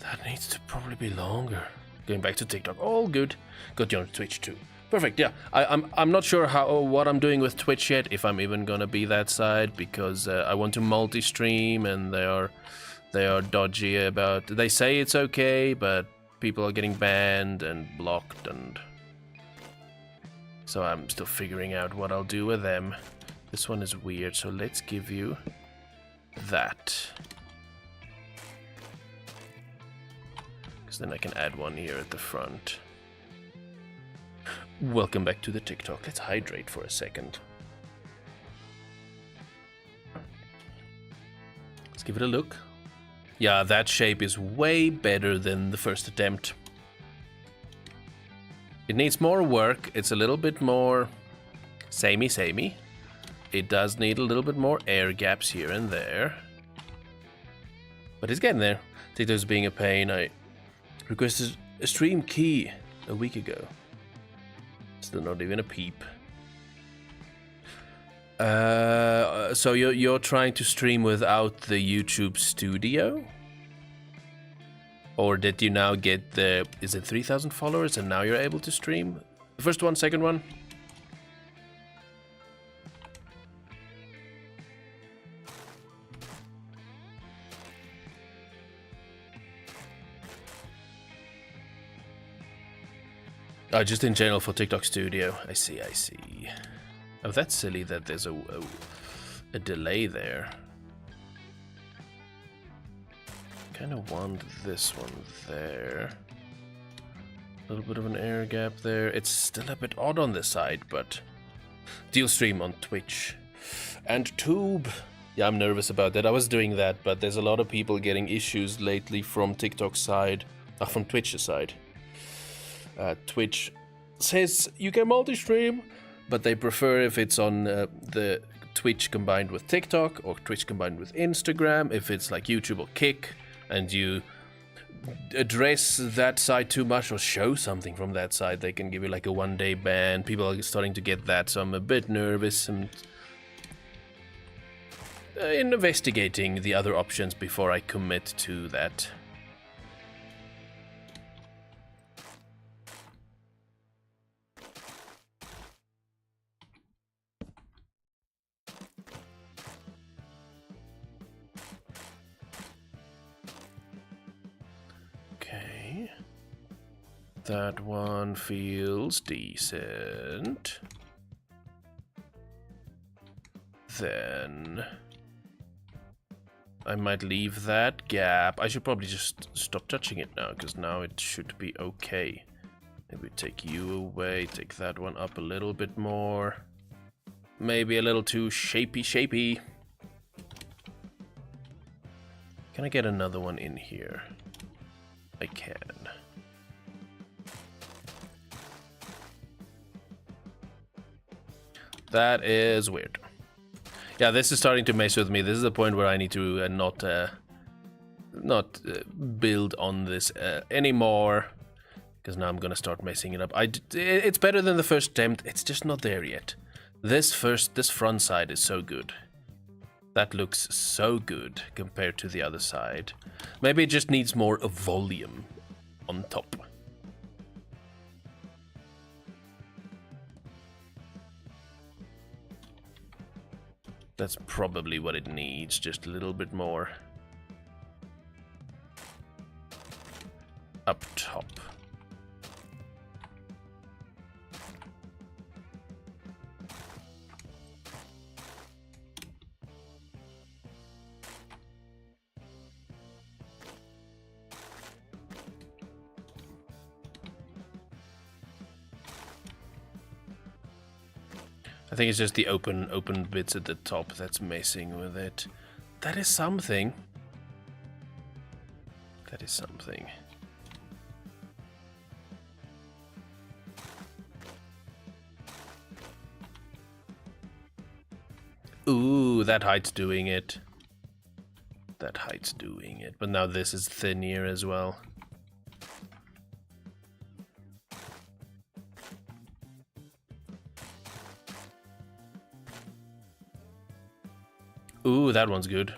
That needs to probably be longer. Going back to TikTok. All good. Got you on Twitch too. Perfect. Yeah, I'm not sure what I'm doing with Twitch yet. If I'm even gonna be that side, because I want to multi-stream, and they are dodgy about. They say it's okay, but people are getting banned and blocked, and so I'm still figuring out what I'll do with them. This one is weird, so let's give you that. Because then I can add one here at the front. Welcome back to the TikTok. Let's hydrate for a second. Let's give it a look. Yeah, that shape is way better than the first attempt. It needs more work. It's a little bit more samey. It does need a little bit more air gaps here and there. But it's getting there. TikTok's being a pain. I requested a stream key a week ago. Still not even a peep. So you're trying to stream without the YouTube Studio? Or did you now get the... Is it 3,000 followers and now you're able to stream? The first one, second one? Oh, just in general for TikTok Studio. I see. Oh, that's silly that there's a delay there. Kind of want this one there. A little bit of an air gap there. It's still a bit odd on this side, but... Deal stream on Twitch. And Tube. Yeah, I'm nervous about that. I was doing that, but there's a lot of people getting issues lately from TikTok's side. From Twitch's side. Twitch says you can multi-stream, but they prefer if it's on the Twitch combined with TikTok or Twitch combined with Instagram. If it's like YouTube or Kick, and you address that side too much or show something from that side, they can give you like a one-day ban. People are starting to get that, so I'm a bit nervous and investigating the other options before I commit to that. That one feels decent. Then I might leave that gap. I should probably just stop touching it now, because now it should be okay. Maybe take you away, take that one up a little bit more. Maybe a little too shapey. Can I get another one in here? I can. That is weird. Yeah, this is starting to mess with me. This is the point where I need to not build on this anymore, because now I'm gonna start messing it up. It's better than the first attempt. It's just not there yet. This front side is so good. That looks so good compared to the other side. Maybe it just needs more volume on top. That's probably what it needs, just a little bit more up top. I think it's just the open bits at the top that's messing with it. That is something. That is something. Ooh, that height's doing it. That height's doing it. But now this is thin here as well. Ooh, that one's good.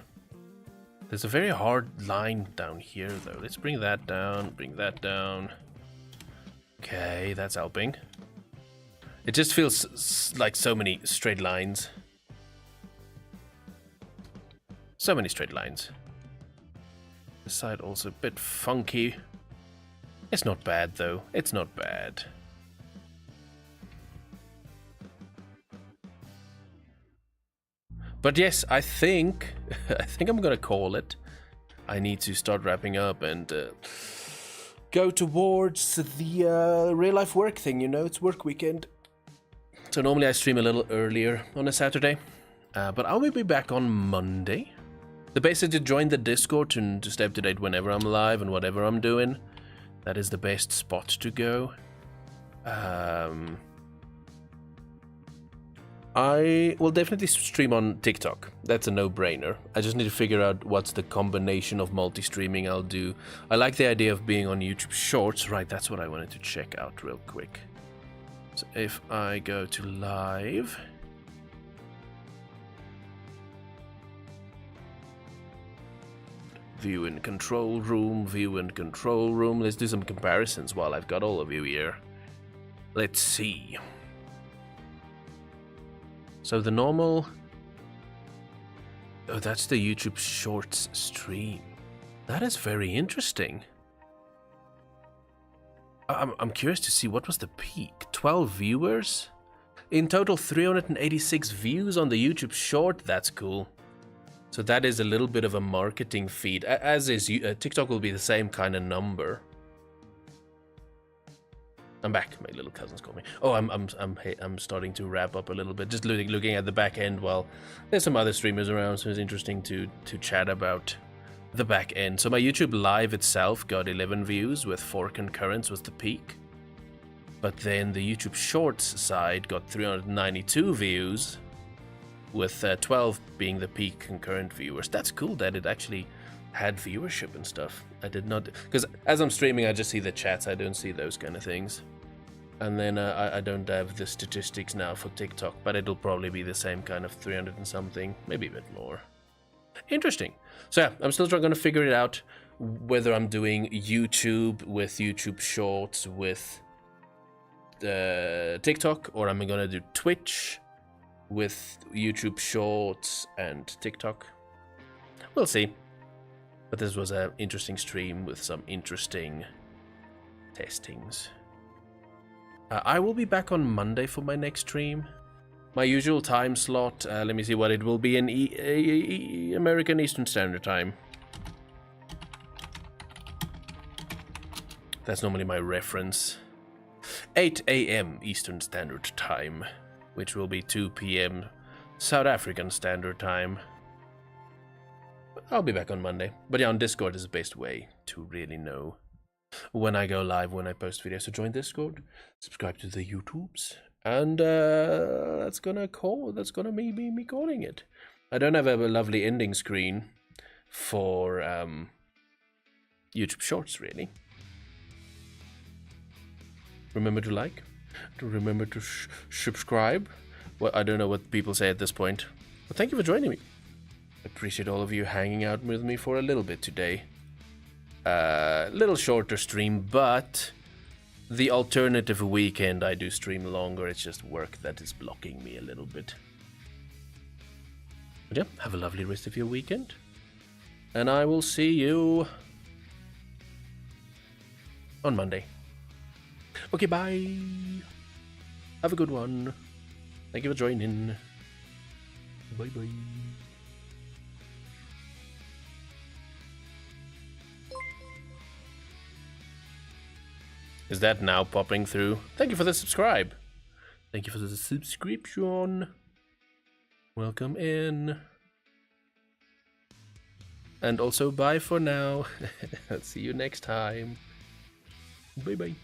There's a very hard line down here, though. Let's bring that down, bring that down. Okay, that's helping. It just feels like so many straight lines. So many straight lines. This side also a bit funky. It's not bad though. It's not bad. But yes, I think I'm gonna call it. I need to start wrapping up and go towards the real life work thing. You know, it's work weekend. So normally I stream a little earlier on a Saturday, but I will be back on Monday. The best is to join the Discord to stay up to date whenever I'm live and whatever I'm doing. That is the best spot to go. I will definitely stream on TikTok. That's a no-brainer. I just need to figure out what's the combination of multi-streaming I'll do. I like the idea of being on YouTube Shorts. Right, that's what I wanted to check out real quick. So if I go to live... View and control room, view and control room. Let's do some comparisons while I've got all of you here. Let's see. So the normal... Oh, that's the YouTube Shorts stream. That is very interesting. I'm curious to see what was the peak. 12 viewers? In total 386 views on the YouTube Short. That's cool. So that is a little bit of a marketing feed. As is TikTok will be the same kind of number. I'm back. My little cousins call me. Oh, I'm starting to wrap up a little bit. Just looking at the back end while there's some other streamers around, so it's interesting to chat about the back end. So my YouTube live itself got 11 views with 4 concurrents was the peak. But then the YouTube Shorts side got 392 views with 12 being the peak concurrent viewers. That's cool that it actually had viewership and stuff. I did not, because as I'm streaming I just see the chats, I don't see those kind of things. And then I don't have the statistics now for TikTok, but it'll probably be the same kind of 300 and something, maybe a bit more. Interesting. So yeah, I'm still trying to figure it out whether I'm doing YouTube with YouTube Shorts with TikTok, or I'm gonna do Twitch with YouTube Shorts and TikTok. We'll see. But this was an interesting stream with some interesting testings. I will be back on Monday for my next stream. My usual time slot, let me see what it will be in American Eastern Standard Time. That's normally my reference. 8 a.m. Eastern Standard Time, which will be 2 p.m. South African Standard Time. I'll be back on Monday. But yeah, on Discord is the best way to really know when I go live, when I post videos. So join Discord, subscribe to the YouTubes, and that's gonna be me calling it. I don't have a lovely ending screen for YouTube Shorts, really. Remember to like, remember to subscribe. Well, I don't know what people say at this point, but thank you for joining me. Appreciate all of you hanging out with me for a little bit today. Little shorter stream, but the alternative weekend I do stream longer. It's just work that is blocking me a little bit. But yeah, have a lovely rest of your weekend, and I will see you on Monday. Okay, bye. Have a good one. Thank you for joining. Bye bye. Is that now popping through? Thank you for the subscribe. Thank you for the subscription. Welcome in. And also bye for now. I'll see you next time. Bye bye.